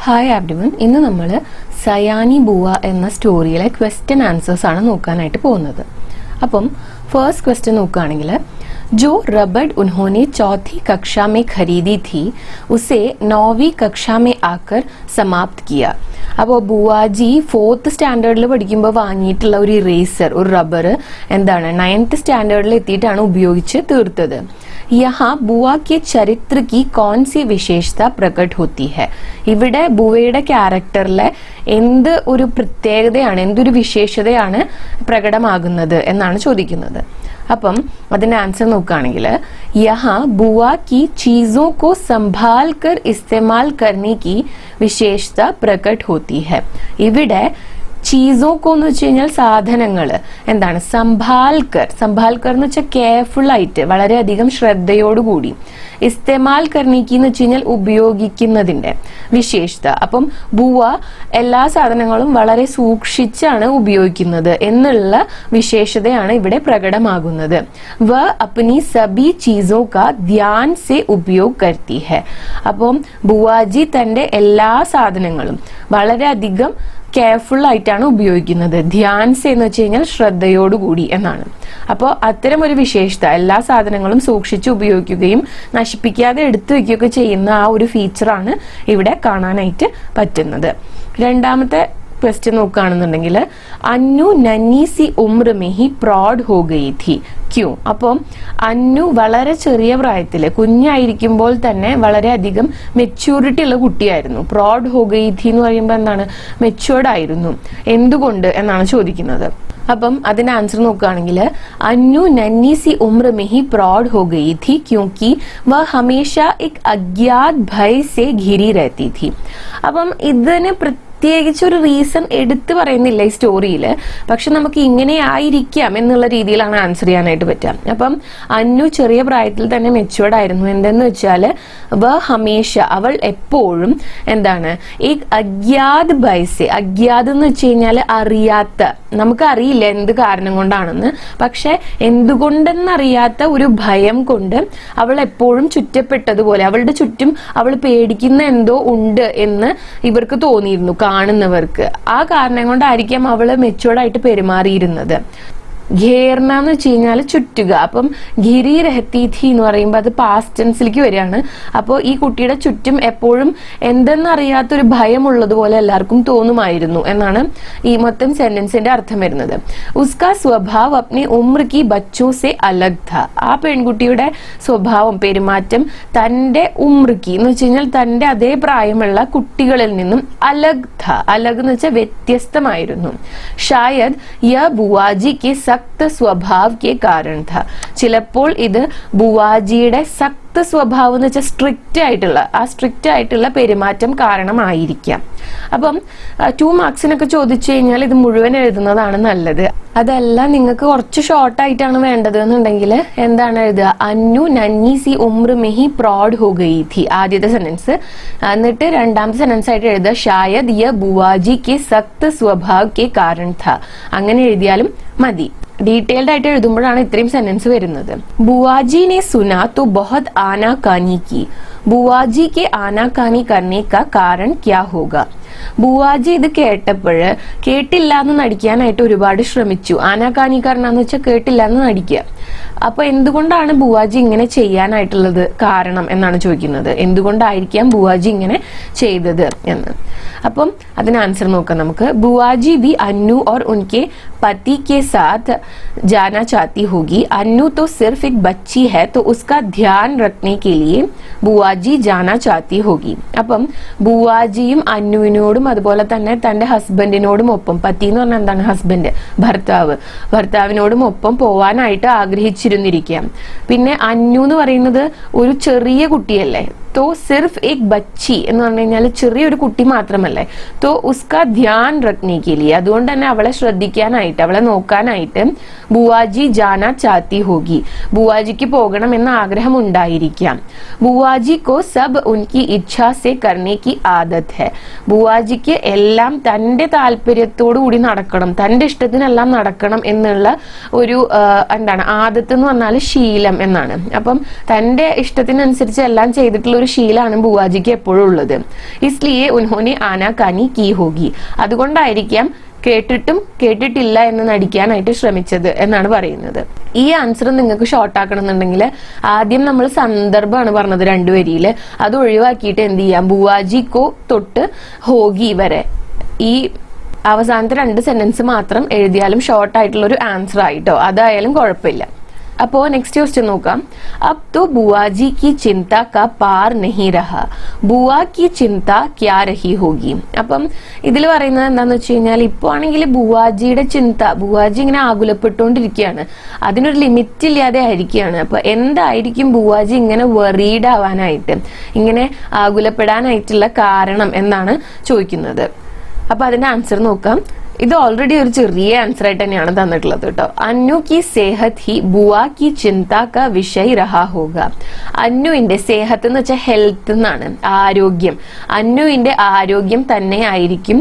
Hi everyone, ഇന്ന് നമ്മൾ സയാനി ബുവ എന്ന സ്റ്റോറിയിലെ ക്വസ്റ്റ്യൻ ആൻസേഴ്സ് ആണ് നോക്കാനായിട്ട് പോകുന്നത്. അപ്പം ഫസ്റ്റ് ക്വസ്റ്റ്യൻ നോക്കുകയാണെങ്കിൽ, जो रबड़ उन्होंने चौथी कक्षा में खरीदी थी उसे 9वीं कक्षा में आकर समाप्त किया. അപ്പോൾ ബുവാജി 4th സ്റ്റാൻഡേർഡിൽ പഠിക്കുമ്പോൾ വാങ്ങിയിട്ടുള്ള ഒരു ഇറേസർ, ഒരു റബ്ബർ എന്താണ് 9th സ്റ്റാൻഡേർഡിൽ എത്തിയിട്ടാണ് ഉപയോഗിച്ച് തീർത്തത്. यहाँ बुआ के चरित्र की कौन सी विशेषता प्रकट होती है? ഇവിടെ ബുവയുടെ ക്യാരക്ടറിലെ എന്ത് ഒരു പ്രത്യേകതയാണ്, എന്തൊരു വിശേഷതയാണ് പ്രകടമാകുന്നത് എന്നാണ് ചോദിക്കുന്നത്. അപ്പം അതിന്റെ ആൻസർ നോക്കുകയാണെങ്കിൽ, यहाँ बुआ की चीजों को संभाल कर इस्तेमाल करने की विशेषता प्रकट होती है. ഇവിടെ ചീസോക്കോ എന്ന് വെച്ച് കഴിഞ്ഞാൽ സാധനങ്ങൾ എന്താണ്, സംഭാൽക്കർ എന്ന് വെച്ചാൽ കെയർഫുൾ ആയിട്ട്, വളരെയധികം ശ്രദ്ധയോടുകൂടി. ഇസ്തേമാൽ കർണിക്ക് എന്ന് വെച്ച് കഴിഞ്ഞാൽ ഉപയോഗിക്കുന്നതിന്റെ വിശേഷത. അപ്പം ബുവ എല്ലാ സാധനങ്ങളും വളരെ സൂക്ഷിച്ചാണ് ഉപയോഗിക്കുന്നത് എന്നുള്ള വിശേഷതയാണ് ഇവിടെ പ്രകടമാകുന്നത്. വ അപ്നി സബി ചീസോ കാ ധ്യാൻ സെ ഉപയോഗ് കർത്തി ഹെ. അപ്പം ബുവാജി തന്റെ എല്ലാ സാധനങ്ങളും വളരെയധികം കെയർഫുൾ ആയിട്ടാണ് ഉപയോഗിക്കുന്നത്. ധ്യാൻസ് എന്ന് വെച്ച് കഴിഞ്ഞാൽ ശ്രദ്ധയോടുകൂടി എന്നാണ്. അപ്പോൾ അത്തരം ഒരു വിശേഷത, എല്ലാ സാധനങ്ങളും സൂക്ഷിച്ച് ഉപയോഗിക്കുകയും നശിപ്പിക്കാതെ എടുത്തു വെക്കുകയൊക്കെ ചെയ്യുന്ന ആ ഒരു ഫീച്ചറാണ് ഇവിടെ കാണാനായിട്ട് പറ്റുന്നത്. രണ്ടാമത്തെ ക്വസ്റ്റ്യൻ നോക്കുകയാണെന്നുണ്ടെങ്കിൽ, അന്നു നന്നി സി ഉമ്ര മേ ഹി പ്രൗഡ് ഹോ ഗയി थी ക്യൂ. അപ്പം അന്നു വളരെ ചെറിയ പ്രായത്തില്, കുഞ്ഞായിരിക്കുമ്പോൾ തന്നെ വളരെയധികം മെച്യൂരിറ്റി ഉള്ള കുട്ടിയായിരുന്നു. പ്രൗഡ് ഹോ ഗയി थी എന്ന് പറയുമ്പോൾ എന്താണ്, മെച്യൂർഡ് ആയിരുന്നു. എന്തുകൊണ്ട് എന്നാണ് ചോദിക്കുന്നത്. അപ്പം അതിന്റെ ആൻസർ നോക്കുകയാണെങ്കിൽ, അന്നു നന്നി സി ഉമ്ര മേ ഹി പ്രൗഡ് ഹോ ഗയി थी क्योंकि वह हमेशा एक अज्ञात भय से घिरी रहती थी. അപ്പം ഇതിന് പ്രത്യേകിച്ച് ഒരു റീസൺ എടുത്തു പറയുന്നില്ല ഈ സ്റ്റോറിയിൽ, പക്ഷെ നമുക്ക് ഇങ്ങനെ ആയിരിക്കാം എന്നുള്ള രീതിയിലാണ് ആൻസർ ചെയ്യാനായിട്ട് പറ്റുക. അപ്പം അന്നു ചെറിയ പ്രായത്തിൽ തന്നെ മെച്യൂർഡ് ആയിരുന്നു. എന്തെന്ന് വെച്ചാൽ, വ ഹമേഷ അവൾ എപ്പോഴും എന്താണ്, ഈ അജ്ഞാത് ബൈസെ, അജ്ഞാത് എന്ന് വെച്ച് കഴിഞ്ഞാൽ അറിയാത്ത, നമുക്ക് അറിയില്ല എന്ത് കാരണം കൊണ്ടാണെന്ന്, പക്ഷെ എന്തുകൊണ്ടെന്നറിയാത്ത ഒരു ഭയം കൊണ്ട് അവൾ എപ്പോഴും ചുറ്റപ്പെട്ടതുപോലെ, അവളുടെ ചുറ്റും അവൾ പേടിക്കുന്ന എന്തോ ഉണ്ട് എന്ന് ഇവർക്ക് തോന്നിയിരുന്നു, കാണുന്നവർക്ക്. ആ കാരണം കൊണ്ടായിരിക്കാം അവള് മെച്യൂർഡ് ആയിട്ട് പെരുമാറിയിരുന്നത്. ഘേർന എന്ന് വെച്ച് കഴിഞ്ഞാൽ ചുറ്റുക. അപ്പം ഘിരി രഹത്തി ഥി എന്ന് പറയുമ്പോൾ അത് പാസ്റ്റ് ടെൻസിലേക്ക് വരികയാണ്. അപ്പോൾ ഈ കുട്ടിയുടെ ചുറ്റും എപ്പോഴും എന്തെന്നറിയാത്തൊരു ഭയം ഉള്ളതുപോലെ എല്ലാവർക്കും തോന്നുമായിരുന്നു എന്നാണ് ഈ മൊത്തം സെന്റൻസിന്റെ അർത്ഥം വരുന്നത്. ഉസ്കാ സ്വഭാവ് അപ്നെ ഉമ്ര കി ബച്ചോ സെ അലഗ് ഥ. ആ പെൺകുട്ടിയുടെ സ്വഭാവം, പെരുമാറ്റം തന്റെ ഉമ്രക്ക് എന്ന് വെച്ച് കഴിഞ്ഞാൽ തന്റെ അതേ പ്രായമുള്ള കുട്ടികളിൽ നിന്നും അലഗ് ഥ. അലഗ് എന്ന് വെച്ചാൽ വ്യത്യസ്തമായിരുന്നു. ഷായദ് യ ബുവാജി കെ സ്വഭാവ് കെ കാരണം ഥ. ചിലപ്പോൾ ഇത് ബുവാജിയുടെ സക്ത സ്വഭാവം എന്ന് വെച്ചാൽ സ്ട്രിക്റ്റ് ആയിട്ടുള്ള പെരുമാറ്റം കാരണമായിരിക്കാം. അപ്പം 2 മാർക്സിനൊക്കെ ചോദിച്ചു കഴിഞ്ഞാൽ ഇത് മുഴുവൻ എഴുതുന്നതാണ് നല്ലത്. അതല്ല നിങ്ങൾക്ക് കുറച്ച് ഷോർട്ട് ആയിട്ടാണ് വേണ്ടത് എന്നുണ്ടെങ്കിൽ എന്താണ് എഴുതുക, അന്നു നന്നി സി ഉമ്ര മേ ഹി പ്രൗഡ് ഹോ ഗയി ഥി ആദ്യത്തെ സെന്റൻസ്, എന്നിട്ട് രണ്ടാമത്തെ സെന്റൻസ് ആയിട്ട് എഴുതുക ഷായദ് യ ബുവാജി കെ സക്ത സ്വഭാവ് കെ കാരണം ഥ. അങ്ങനെ എഴുതിയാലും മതി. ഡീറ്റെയിൽഡ് ആയിട്ട് എഴുതുമ്പോഴാണ് ഇത്രയും സെന്റൻസ് വരുന്നത്. ബുവാജി നെ സുനാ तो बहुत आनाकानी की. ബുവാജി के आनाकानी करने का कारण क्या होगा? ബുവാജി ഇത് കേട്ടപ്പോഴ് കേട്ടില്ല എന്ന് നടിക്കാനായിട്ട് ഒരുപാട് ശ്രമിച്ചു. ആനാകാനിക്കാരനാന്ന് വെച്ചാൽ കേട്ടില്ല എന്ന് നടിക്കുക. അപ്പൊ എന്തുകൊണ്ടാണ് ബുവാജി ഇങ്ങനെ ചെയ്യാനായിട്ടുള്ളത് കാരണം എന്നാണ് ചോദിക്കുന്നത്. എന്തുകൊണ്ടായിരിക്കാം ബുവാജി ഇങ്ങനെ ചെയ്തത് എന്ന്. അപ്പം അതിന് ആൻസർ നോക്കാം നമുക്ക്. ബുവാജി भी अन्नू और उनके पति के साथ जाना चाहती होगी. अन्नू तो सिर्फ एक बच्ची है तो उसका ध्यान रखने के लिए ബുവാജി जाना चाहती होगी. അപ്പം ബുവാജിയും അന്നുവിനോടും അതുപോലെ തന്നെ തന്റെ ഹസ്ബൻഡിനോടും ഒപ്പം, പതി എന്ന് പറഞ്ഞാൽ എന്താണ്, ഹസ്ബൻഡ്, ഭർത്താവിനോടും ഒപ്പം പോവാനായിട്ട് ആഗ്രഹിച്ചിരുന്നിരിക്കാം. പിന്നെ അന്നു എന്ന് പറയുന്നത് ഒരു ചെറിയ കുട്ടിയല്ലേ, तो सिर्फ एक बच्ची എന്ന് പറഞ്ഞു കഴിഞ്ഞാൽ ചെറിയൊരു കുട്ടി മാത്രമല്ലേ, तो उसका ध्यान रखने के लिए, അതുകൊണ്ട് തന്നെ അവളെ ശ്രദ്ധിക്കാനായിട്ട്, അവളെ നോക്കാനായിട്ട് ബുവാജി ജാനാ ചാത്തി ഹോഗി, ബുവാജിക്ക് പോകണം എന്ന ആഗ്രഹം ഉണ്ടായിരിക്കാം. ബുവാജി കോ സബ് ഉൻകി ഇച്ഛാ സെ കർനെ കി ആദത് ഹെ. ബുവാജിക്ക് എല്ലാം തന്റെ താല്പര്യത്തോടു കൂടി നടക്കണം, തന്റെ ഇഷ്ടത്തിനെല്ലാം നടക്കണം എന്നുള്ള ഒരു എന്താണ്, ആദത്ത് എന്ന് പറഞ്ഞാൽ ശീലം എന്നാണ്. അപ്പം തന്റെ ഇഷ്ടത്തിനനുസരിച്ച് എല്ലാം ചെയ്തിട്ടുള്ള ഒരു ശീലാണ് ബുവാജിക്ക് എപ്പോഴും ഉള്ളത്. ഇസ്ലിയെ ഉൻഹോനെ ആനാകാനി കീ ഹോഗി, അതുകൊണ്ടായിരിക്കാം കേട്ടിട്ടും കേട്ടിട്ടില്ല എന്ന് നടിക്കാനായിട്ട് ശ്രമിച്ചത് എന്നാണ് പറയുന്നത്. ഈ ആൻസർ നിങ്ങൾക്ക് ഷോർട്ട് ആക്കണമെന്നുണ്ടെങ്കിൽ ആദ്യം നമ്മൾ സന്ദർഭമാണ് പറഞ്ഞത് 2 വരിയില്, അത് ഒഴിവാക്കിയിട്ട് എന്ത് ചെയ്യാം, ബുവാജിക്കോ തൊട്ട് ഹോഗി വരെ ഈ അവസാനത്തെ 2 സെന്റൻസ് മാത്രം എഴുതിയാലും ഷോർട്ട് ആയിട്ടുള്ള ഒരു ആൻസർ ആയിട്ടോ, അതായാലും കുഴപ്പമില്ല. അപ്പോൾ നെക്സ്റ്റ് ക്വസ്റ്റ്യൻ നോക്കാം. അബ് തോ ബുവാജി കി ചിന്ത കാ പാർ നഹി രഹാ, ബുവാ കി ചിന്ത ക്യാ രഹി ഹോഗി. അപ്പം ഇതിൽ പറയുന്നത് എന്താന്ന് വെച്ച് കഴിഞ്ഞാൽ, ഇപ്പോൾ ആണെങ്കിൽ ബുവാജിയുടെ ചിന്ത, ബുവാജി ഇങ്ങനെ ആകുലപ്പെട്ടുകൊണ്ടിരിക്കുകയാണ്, അതിനൊരു ലിമിറ്റ് ഇല്ലാതെ ആയിരിക്കുകയാണ്. അപ്പൊ എന്തായിരിക്കും ബുവാജി ഇങ്ങനെ വെറീഡ് ആവാനായിട്ട്, ഇങ്ങനെ ആകുലപ്പെടാനായിട്ടുള്ള കാരണം എന്നാണ് ചോദിക്കുന്നത്. അപ്പൊ അതിന്റെ ആൻസർ നോക്കാം. ഇത് ഓൾറെഡി ഒരു ചെറിയ ആൻസർ ആയിട്ട് തന്നെയാണ് തന്നിട്ടുള്ളത് കേട്ടോ. അന്നു കി സേഹത് ഹി ബുവാ കി ചിന്ത കാ വിഷയ് രഹാ ഹോഗ. അന്നുവിന്റെ സേഹത്ത് എന്ന് വെച്ചാൽ ഹെൽത്ത് എന്നാണ്, ആരോഗ്യം. അന്നുവിന്റെ ആരോഗ്യം തന്നെ ആയിരിക്കും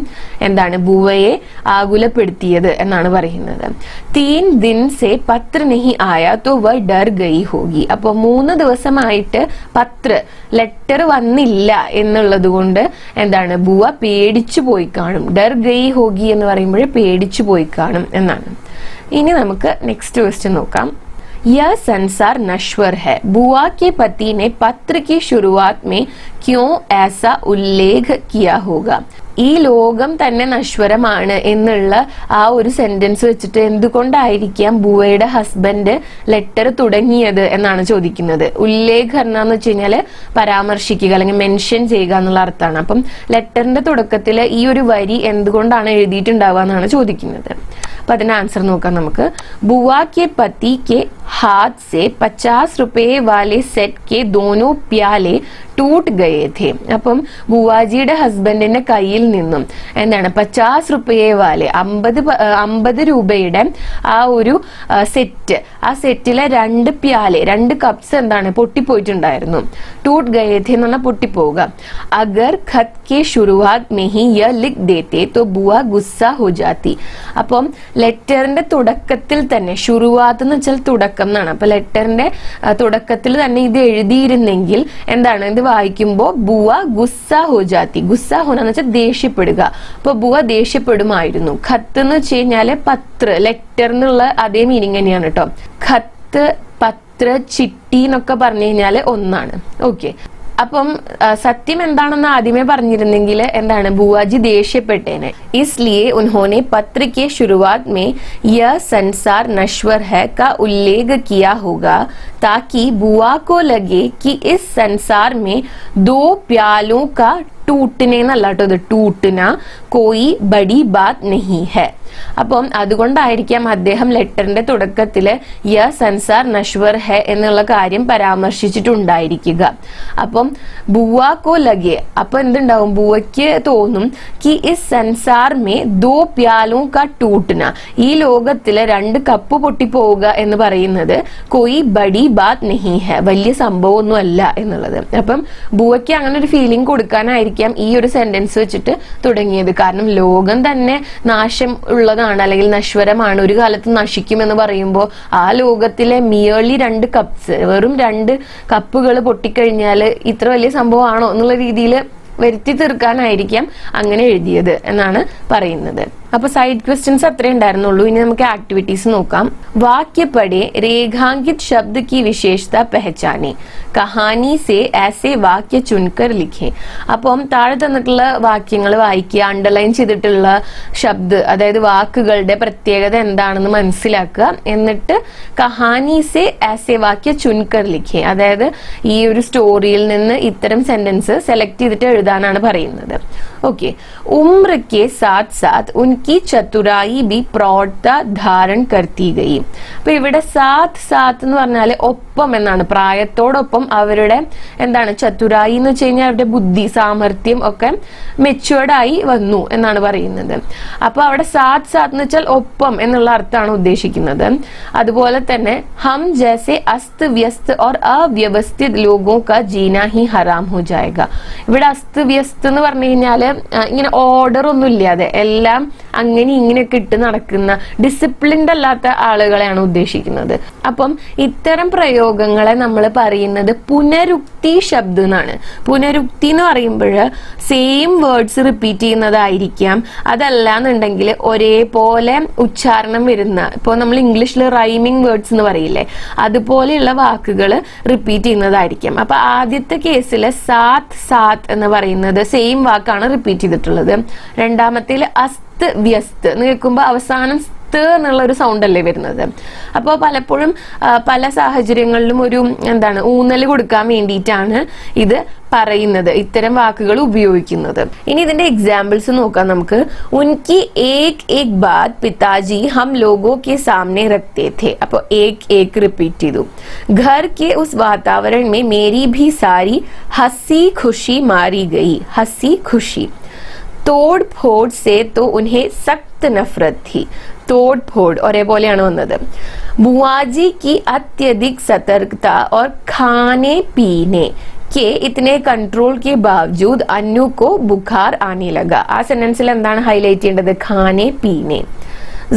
എന്താണ് ബുവയെ ആകുലപ്പെടുത്തിയത് എന്നാണ് പറയുന്നത്. 3 ദിൻ സെ പത്ര നഹി ആയ തോ വ ഡർ ഗയി ഹോഗി. അപ്പൊ 3 ദിവസമായിട്ട് ലെറ്റർ വന്നില്ല എന്നുള്ളത് കൊണ്ട് എന്താണ് ബുവ പേടിച്ചു പോയി കാണും. ഡർ ഗയി ഹോഗി എന്ന് പറയുമ്പോൾ പേടിച്ചു പോയി കാണും എന്നാണ്. ഇനി നമുക്ക് നെക്സ്റ്റ് ക്വസ്റ്റ്യൻ നോക്കാം. यह संसार नश्वर है, बुआ के पति ने पत्र की शुरुआत में क्यों ऐसा उल्लेख किया होगा. ഈ ലോകം തന്നെ നശ്വരമാണ് എന്നുള്ള ആ ഒരു സെന്റൻസ് വെച്ചിട്ട് എന്തുകൊണ്ടായിരിക്കാം ബുവയുടെ ഹസ്ബൻഡ് ലെറ്റർ തുടങ്ങിയത് എന്നാണ് ചോദിക്കുന്നത്. ഉല്ലേഖനം എന്ന് വെച്ച് കഴിഞ്ഞാല് പരാമർശിക്കുക അല്ലെങ്കിൽ മെൻഷൻ ചെയ്യുക എന്നുള്ള അർത്ഥമാണ്. അപ്പം ലെറ്ററിന്റെ തുടക്കത്തിൽ ഈ ഒരു വരി എന്തുകൊണ്ടാണ് എഴുതിയിട്ടുണ്ടാവുക എന്നാണ് ചോദിക്കുന്നത്. അപ്പൊ അതിന്റെ ആൻസർ നോക്കാം നമുക്ക്. बुआ के पति के हाथ से 50 रुपए वाले सेट के दोनों प्याले ടൂട്ട് ഗയേ ഥേ. അപ്പം ബുവാജിയുടെ ഹസ്ബൻഡിന്റെ കയ്യിൽ നിന്നും എന്താണ് 50 റുപ്പയെ വാലെ 50 രൂപയുടെ ആ ഒരു സെറ്റ്, ആ സെറ്റിലെ 2 പ്യാലെ 2 കപ്സ് എന്താണ് പൊട്ടിപ്പോയിട്ടുണ്ടായിരുന്നു. ടൂട്ട് ഗയേ ഥേ എന്ന് പറഞ്ഞാൽ പൊട്ടിപ്പോവുക. അഗർ ഖത്ത് കെ ശുരുവാത് മേ ഹി യ ലിഖ് ദേത്തെ തോ ബുവ ഗുസ്സ ഹോ ജാത്തി. അപ്പം ലെറ്ററിന്റെ തുടക്കത്തിൽ തന്നെ, ശുരുവാത്ത് എന്ന് വെച്ചാൽ തുടക്കം എന്നാണ്, അപ്പൊ ലെറ്ററിന്റെ തുടക്കത്തിൽ തന്നെ ഇത് എഴുതിയിരുന്നെങ്കിൽ എന്താണ് ഇത് വായിക്കുമ്പോ ബുവ ഗുസ്സ ഹോ ജാത്തി. ഗുസ്സ ഹോന എന്ന് വെച്ചാൽ ദേഷ്യപ്പെടുക. അപ്പൊ ബുവ ദേഷ്യപ്പെടുമായിരുന്നു. ഖത്ത് എന്ന് വെച്ച് കഴിഞ്ഞാല് പത്ര, ലെറ്റർ എന്നുള്ള അതേ മീനിങ് തന്നെയാണ് കേട്ടോ. ഖത്ത്, പത്ര, ചിട്ടി എന്നൊക്കെ പറഞ്ഞു കഴിഞ്ഞാല് ഒന്നാണ്. ഓക്കെ, അപ്പം സത്യം എന്താണെന്ന് ആദ്യമേ പറഞ്ഞിരുന്നെങ്കിൽ എന്താണ് ബുവാജി ദേഷ്യപ്പെട്ടേനെ. इसलिए उन्होंने पत्र के शुरुआत में यह संसार नश्वर है का उल्लेख किया होगा ताकि बुआ को लगे कि इस संसार में 2 प्यालों का टूटने എന്നല്ല കേട്ടോ, ഇത് ടൂട്ടന കോയി ബഡി ബാത് നഹി ഹെ. അപ്പം അതുകൊണ്ടായിരിക്കാം അദ്ദേഹം ലെറ്ററിന്റെ തുടക്കത്തില് യ സൻസാർ നശ്വർ ഹെ എന്നുള്ള കാര്യം പരാമർശിച്ചിട്ടുണ്ടായിരിക്കുക. അപ്പം ബുവാ കോ ലഗെ, അപ്പൊ എന്തുണ്ടാവും, ബുവയ്ക്ക് തോന്നും കി ഇസ് സൻസാർ മേ 2 പ്യാലോं का टूटന, ഈ ലോകത്തില് 2 കപ്പ് പൊട്ടിപ്പോവുക എന്ന് പറയുന്നത് കോയി ബഡി ബാത് നഹി ഹെ, വലിയ സംഭവം ഒന്നും അല്ല എന്നുള്ളത്. അപ്പം ബുവയ്ക്ക് അങ്ങനെ ഒരു ഫീലിംഗ് കൊടുക്കാനായിരിക്കും ഈ ഒരു സെന്റൻസ് വെച്ചിട്ട് തുടങ്ങിയത്. കാരണം ലോകം തന്നെ നാശം ഉള്ളതാണ് അല്ലെങ്കിൽ നശ്വരമാണ്, ഒരു കാലത്ത് നശിക്കുമെന്ന് പറയുമ്പോൾ ആ ലോകത്തിലെ മിയർലി 2 കപ്സ്, വെറും 2 കപ്പുകൾ പൊട്ടിക്കഴിഞ്ഞാൽ ഇത്ര വലിയ സംഭവമാണോ എന്നുള്ള രീതിയിൽ വരുത്തി തീർക്കാനായിരിക്കാം അങ്ങനെ എഴുതിയത് എന്നാണ് പറയുന്നത്. അപ്പൊ സൈഡ് ക്വസ്റ്റ്യൻസ് അത്രേ ഉണ്ടായിരുന്നുള്ളൂ. ഇനി നമുക്ക് ആക്ടിവിറ്റീസ് നോക്കാം. വാക്യ പഠേ രേഖാങ്കിത് ശബ്ദ की विशेषता पहचाने, കഹാനി സേ ऐसे വാക്യ ചുൻകർ ലിഖേ. അപ്പം താഴെ തന്നിട്ടുള്ള വാക്യങ്ങൾ വായിക്കുക, അണ്ടർലൈൻ ചെയ്തിട്ടുള്ള ശബ്ദ അതായത് വാക്കുകളുടെ പ്രത്യേകത എന്താണെന്ന് മനസ്സിലാക്കുക, എന്നിട്ട് കഹാനി സേ ऐसे വാക്യ ചുൻകർ ലിഖേ, അതായത് ഈ ഒരു സ്റ്റോറിയിൽ നിന്ന് ഇത്തരം സെന്റൻസ് സെലക്ട് ചെയ്തിട്ട് എഴുതാനാണ് പറയുന്നത്. ഓക്കെ, ഉമ്ര കെ സാത്ത് സാത്ത് ഉൻകി ചതുരായി ബി പ്രൗഢത ധാരൺ കർത്തി ഗയി. അപ്പൊ ഇവിടെ സാത്ത് സാത്ത് എന്ന് പറഞ്ഞാല് ഒപ്പം എന്നാണ്, പ്രായത്തോടൊപ്പം അവരുടെ എന്താണ് ചതുരായി എന്ന് വെച്ച് കഴിഞ്ഞാൽ അവരുടെ ബുദ്ധി സാമർഥ്യം ഒക്കെ മെച്ചുവേർഡ് ആയി വന്നു എന്നാണ് പറയുന്നത്. അപ്പൊ അവിടെ സാത്ത് സാത്ത് എന്ന് വെച്ചാൽ ഒപ്പം എന്നുള്ള അർത്ഥമാണ് ഉദ്ദേശിക്കുന്നത്. അതുപോലെ തന്നെ ഹം ജൈസെ അസ്ത് വ്യസ്ത് ഓർ അവ്യവസ്ഥിത് ലോഗോ കാ ജീന ഹി ഹറാം ഹോ ജായേഗ. ഇവിടെ അസ്ത് വ്യസ്ത് എന്ന് പറഞ്ഞു കഴിഞ്ഞാല് ഇങ്ങനെ ഓർഡർ ഒന്നും ഇല്ലാതെ എല്ലാം അങ്ങനെ ഇങ്ങനെയൊക്കെ ഇട്ട് നടക്കുന്ന ഡിസിപ്ലിൻഡ് അല്ലാത്ത ആളുകളെയാണ് ഉദ്ദേശിക്കുന്നത്. അപ്പം ഇത്തരം പ്രയോഗങ്ങളെ നമ്മൾ പറയുന്നത് പുനരുക്തി ശബ്ദം എന്നാണ്. പുനരുക്തി എന്ന് പറയുമ്പോൾ സെയിം വേർഡ്സ് റിപ്പീറ്റ് ചെയ്യുന്നതായിരിക്കാം, അതല്ല എന്നുണ്ടെങ്കിൽ ഒരേപോലെ ഉച്ചാരണം വരുന്ന, ഇപ്പോൾ നമ്മൾ ഇംഗ്ലീഷിൽ റൈമിംഗ് വേർഡ്സ് എന്ന് പറയില്ലേ, അതുപോലെയുള്ള വാക്കുകൾ റിപ്പീറ്റ് ചെയ്യുന്നതായിരിക്കാം. അപ്പൊ ആദ്യത്തെ കേസിൽ സാത്ത് സാത്ത് എന്ന് പറയുന്നത് സെയിം വാക്കാണ് റിപ്പീറ്റ് ചെയ്തിട്ടുള്ളത്. രണ്ടാമത്തേൽ അസ്ത് വ്യസ്ത് എന്ന് കേൾക്കുമ്പോൾ അവസാനം എന്നുള്ള ഒരു സൗണ്ട് അല്ലേ വരുന്നത്. അപ്പോൾ പലപ്പോഴും പല സാഹചര്യങ്ങളിലും ഒരു ഊന്നൽ കൊടുക്കാൻ വേണ്ടിയിട്ടാണ് ഇത് പറയുന്നത്, ഇത്തരം വാക്കുകൾ ഉപയോഗിക്കുന്നത്. ഇനി ഇതിന്റെ എക്സാമ്പിൾസ് നോക്കാം നമുക്ക്. ഉൻകി ഏക് ഏക് ബാത് പിതാജി ഹം ലോഗോ കെ സാമനെ രഖ്തേ थे. അപ്പോൾ ഏക് ഏക് റിപ്പീറ്റ് ചെയ്തു. घर के उस वातावरण में मेरी भी सारी हंसी खुशी मारी गई. हंसी खुशी. तोड़ फोड़ से तो उन्हें सख्त नफरत थी. तोड़ फोड़ ഒരേപോലെയാണ് വന്നത്. बुआजी की अत्यधिक सतर्कता और खाने पीने के इतने कंट्रोल के बावजूद अन्नू को बुखार आने लगा. ആ സെന്റൻസിൽ എന്താണ് ഹൈലൈറ്റ് ചെയ്യേണ്ടത്? खाने पीने.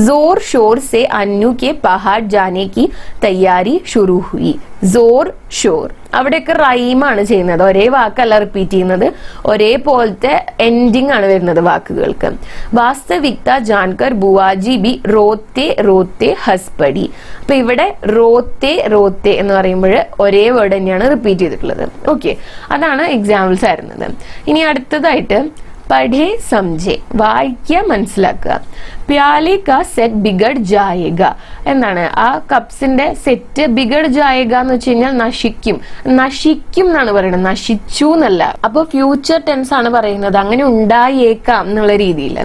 जोर शोर से अन्नू के पहाड़ जाने की तैयारी शुरू हुई. जोर शोर അവിടെയൊക്കെ റൈമാണ് ചെയ്യുന്നത്, ഒരേ വാക്കല്ല റിപ്പീറ്റ് ചെയ്യുന്നത്, ഒരേപോലത്തെ എൻഡിങ് ആണ് വരുന്നത് വാക്കുകൾക്ക്. വാസ്തവികത ജാൻകർ ബുവാജി ബി റോത്തെ റോത്തെ ഹസ്പടി. അപ്പൊ ഇവിടെ റോത്തെ റോത്തെ എന്ന് പറയുമ്പോൾ ഒരേ വേർഡ് തന്നെയാണ് റിപ്പീറ്റ് ചെയ്തിട്ടുള്ളത്. ഓക്കെ, അതാണ് എക്സാമ്പിൾസ് ആയിരുന്നത്. ഇനി അടുത്തതായിട്ട് പഠേ സംജെ, വായിക്കുക മനസ്സിലാക്കുക. പ്യാലെ കാ സെറ്റ് ബിഗഡ് ജായേഗ എന്നാണ്. ആ കപ്സിന്റെ സെറ്റ് ബിഗഡ് ജായേഗ എന്ന് വെച്ച് കഴിഞ്ഞാൽ നശിക്കും, നശിക്കും എന്നാണ് പറയുന്നത്, നശിച്ചു എന്നല്ല. അപ്പൊ ഫ്യൂച്ചർ ടെൻസ് ആണ് പറയുന്നത്, അങ്ങനെ ഉണ്ടായേക്കാം എന്നുള്ള രീതിയിൽ.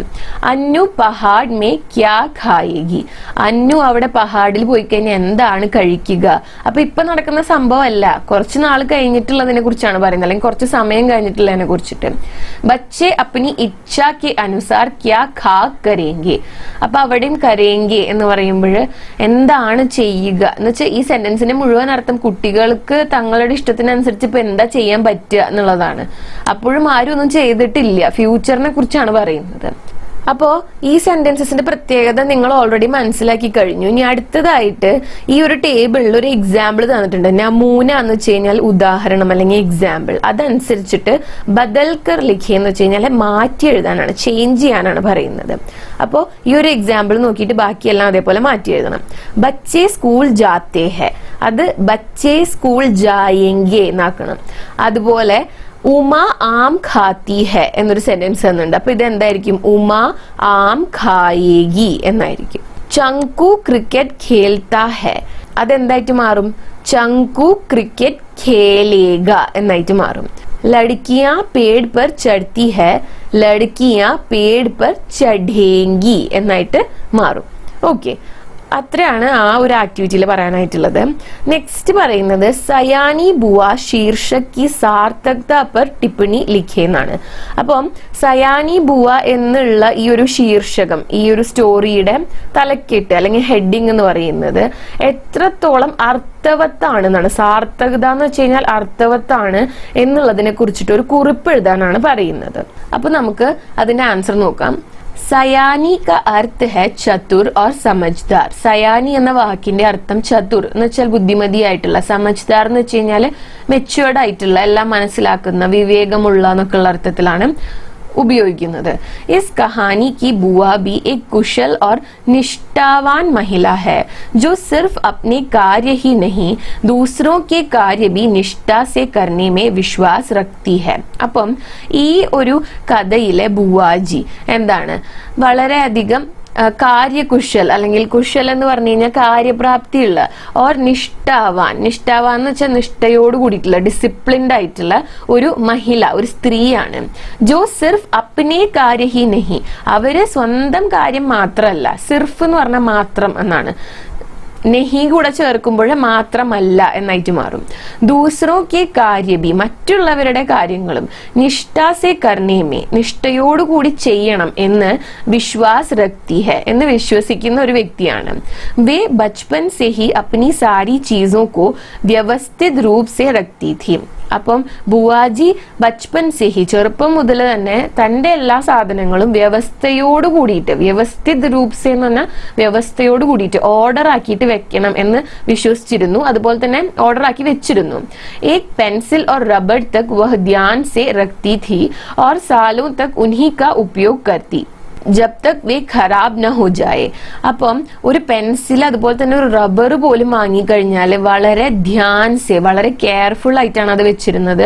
അന്നു പഹാഡ് മേ ക്യാ ഖായേഗി. അന്നു അവിടെ പഹാഡിൽ പോയി കഴിഞ്ഞാൽ എന്താണ് കഴിക്കുക? അപ്പൊ ഇപ്പൊ നടക്കുന്ന സംഭവം അല്ല, കുറച്ച് നാൾ കഴിഞ്ഞിട്ടുള്ളതിനെ കുറിച്ചാണ് പറയുന്നത്, അല്ലെങ്കിൽ കുറച്ച് സമയം കഴിഞ്ഞിട്ടുള്ളതിനെ കുറിച്ചിട്ട്. ബച്ചെ അപ്നി ഇച്ഛ കെ അനുസാർ ക്യാ ഖാ കരേംഗെ. അപ്പൊ അവിടെയും കരേംഗെ എന്ന് പറയുമ്പോൾ എന്താണ് ചെയ്യുക എന്ന് വെച്ചാൽ ഈ സെന്റൻസിന്റെ മുഴുവൻ അർത്ഥം കുട്ടികൾക്ക് തങ്ങളുടെ ഇഷ്ടത്തിനനുസരിച്ച് ഇപ്പൊ എന്താ ചെയ്യാൻ പറ്റുക എന്നുള്ളതാണ്. അപ്പോഴും ആരും ഒന്നും ചെയ്തിട്ടില്ല, ഫ്യൂച്ചറിനെ കുറിച്ചാണ് പറയുന്നത്. അപ്പോൾ ഈ സെന്റൻസസിന്റെ പ്രത്യേകത നിങ്ങൾ ഓൾറെഡി മനസ്സിലാക്കി കഴിഞ്ഞു. ഇനി അടുത്തതായിട്ട് ഈ ഒരു ടേബിളിൽ ഒരു എക്സാമ്പിൾ തന്നിട്ടുണ്ട്. നമൂന എന്ന് വെച്ച് കഴിഞ്ഞാൽ ഉദാഹരണം അല്ലെങ്കിൽ എക്സാമ്പിൾ. അതനുസരിച്ചിട്ട് ബദൽക്കർ ലിഖേ എന്ന് വെച്ച് കഴിഞ്ഞാൽ മാറ്റി എഴുതാനാണ്, ചേഞ്ച് ചെയ്യാനാണ് പറയുന്നത്. അപ്പോൾ ഈ ഒരു എക്സാമ്പിൾ നോക്കിയിട്ട് ബാക്കിയെല്ലാം അതേപോലെ മാറ്റി എഴുതണം. ബച്ചേ സ്കൂൾ ജാത്തേ ഹെ, അത് ബച്ചേ സ്കൂൾ ജായേംഗെ എന്നാക്കണം. അതുപോലെ ഉമ ആം ഖാത്തി ഹെ എന്നൊരു സെന്റൻസ് തന്നുണ്ട്. അപ്പൊ ഇത് എന്തായിരിക്കും? ഉമ ആം ഖായേഗി എന്നായിരിക്കും. ചങ്കു ക്രിക്കറ്റ് ഖേൽത്താ ഹെ, അതെന്തായിട്ട് മാറും? ചങ്കു ക്രിക്കറ്റ് ഖേലേഗ എന്നായിട്ട് മാറും. ലഡ്കിയാ പേട് പർ ചढ़ती है, ലഡ്കിയാ പേട് പർ ചढ़ेंगी എന്നായിട്ട് മാറും. ഓക്കെ, അത്രയാണ് ആ ഒരു ആക്ടിവിറ്റിയിൽ പറയാനായിട്ടുള്ളത്. നെക്സ്റ്റ് പറയുന്നത് സയാനി ബുവ ശീർഷക് കി സാർത്ഥകത പർ ടിപ്പണി ലിഖേ എന്നാണ്. അപ്പം സയാനി ബുവ എന്നുള്ള ഈ ഒരു ശീർഷകം, ഈ ഒരു സ്റ്റോറിയുടെ തലക്കെട്ട് അല്ലെങ്കിൽ ഹെഡിങ് എന്ന് പറയുന്നത് എത്രത്തോളം അർത്ഥവത്താണെന്നാണ്. സാർത്ഥകത എന്ന് വെച്ച് കഴിഞ്ഞാൽ അർത്ഥവത്താണ് എന്നുള്ളതിനെ കുറിച്ചിട്ട് ഒരു കുറിപ്പ് എഴുതാനാണ് പറയുന്നത്. അപ്പൊ നമുക്ക് അതിന്റെ ആൻസർ നോക്കാം. സയാനി ക അർത്ഥ ഹെ ചതുർ ഓർ സമജ്ദാർ. സയാനി എന്ന വാക്കിന്റെ അർത്ഥം ചതുർ എന്ന് വെച്ചാൽ ബുദ്ധിമതിയായിട്ടുള്ള, സമജ്ദാർ എന്ന് വെച്ച് കഴിഞ്ഞാൽ മെച്യൂർഡ് ആയിട്ടുള്ള, എല്ലാം മനസ്സിലാക്കുന്ന, വിവേകമുള്ള എന്നൊക്കെയുള്ള അർത്ഥത്തിലാണ് उपयोगिക്കുന്നത്. इस कहानी की बुआ भी एक कुशल और निष्ठावान महिला है जो सिर्फ अपने कार्य ही नहीं दूसरों के कार्य भी निष्ठा से करने में विश्वास रखती है. അപ്പം ഈ ഒരു കഥയിലെ ബുവാജി എന്താണ് വളരെയധികം കാര്യകുശൽ അല്ലെങ്കിൽ കുശൽ എന്ന് പറഞ്ഞു കഴിഞ്ഞാൽ കാര്യപ്രാപ്തിയുള്ള ഓർ നിഷ്ഠാവാൻ എന്ന് വെച്ചാൽ നിഷ്ഠയോട് കൂടിയിട്ടുള്ള ഡിസിപ്ലിൻഡ് ആയിട്ടുള്ള ഒരു മഹിള, ഒരു സ്ത്രീയാണ്. ജോ സിർഫ് അപ്നെ കാര്യ ഹി നഹി, അവര് സ്വന്തം കാര്യം മാത്രമല്ല, സിർഫ് എന്ന് പറഞ്ഞാൽ മാത്രം എന്നാണ്, നെഹി കൂടെ ചേർക്കുമ്പോൾ മാത്രമല്ല എന്നായിട്ട് മാറും. ദൂസറോ കെ കാര്യബി, മറ്റുള്ളവരുടെ കാര്യങ്ങളും, നിഷ്ഠാസെ കർണേമേ, നിഷ്ഠയോടുകൂടി ചെയ്യണം എന്ന് വിശ്വാസ് രക്തി ഹെ, എന്ന് വിശ്വസിക്കുന്ന ഒരു വ്യക്തിയാണ്. വേ ബച്പൻ സെ ഹി അപ്നി സാരി ചീസോ കോ വ്യവസ്ഥിത് രൂപ് സെ രക്തി ഥി, അപ്പം ബുവാജി ബച്പൻ സെ ഹി ചെറുപ്പം മുതൽ തന്നെ തന്റെ എല്ലാ സാധനങ്ങളും വ്യവസ്ഥയോട് കൂടിയിട്ട്, വ്യവസ്ഥിത് രൂപസെ എന്ന് പറഞ്ഞാൽ വ്യവസ്ഥയോട് കൂടിയിട്ട് ഓർഡർ ആക്കിയിട്ട് വെക്കണം എന്ന് വിശ്വസിച്ചിരുന്നു. അതുപോലെ തന്നെ ഓർഡർ ആക്കി വെച്ചിരുന്നു. एक पेंसिल और रबड़ तक वह ध्यान से रखती थी और सालों तक उन्हीं का उपयोग करती जब तक वे खराब न हो जाए. അപ്പം ഒരു പെൻസിൽ അതുപോലെ തന്നെ ഒരു റബ്ബർ പോലും വാങ്ങിക്കഴിഞ്ഞാൽ വളരെ ധ്യാൻസെ, വളരെ കെയർഫുൾ ആയിട്ടാണ് അത് വെച്ചിരുന്നത്.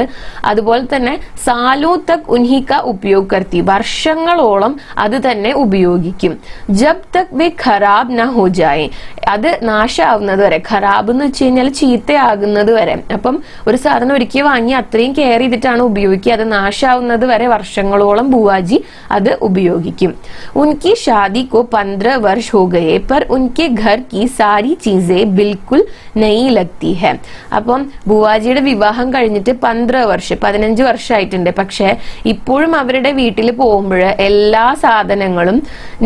അതുപോലെ തന്നെ സാലോ തക് ഉൻഹി കാ ഉപयोग करती, വർഷങ്ങളോളം അത് തന്നെ ഉപയോഗിക്കും. ജബ് തക് വേ ഖരാബ് ന ഹോ ജായേ, അത് നാശാവുന്നത് വരെ. ഖരാബ് എന്ന് വെച്ച് കഴിഞ്ഞാൽ ചീത്തയാകുന്നത് വരെ. അപ്പം ഒരു സാധനം ഒരിക്കൽ വാങ്ങി അത്രയും കെയർ ചെയ്തിട്ടാണ് ഉപയോഗിക്കുക. അത് നാശാവുന്നത് വരെ വർഷങ്ങളോളം ബുവാജി അത് ഉപയോഗിക്കും. उनकी शादी को 15 वर्ष हो गए पर उनके घर की सारी चीजें बिल्कुल नहीं लगती है. അപ്പം ബുവാജിയുടെ വിവാഹം കഴിഞ്ഞിട്ട് 15 വർഷമായിട്ടുണ്ട്. പക്ഷെ ഇപ്പോഴും അവരുടെ വീട്ടിൽ പോകുമ്പോൾ എല്ലാ സാധനങ്ങളും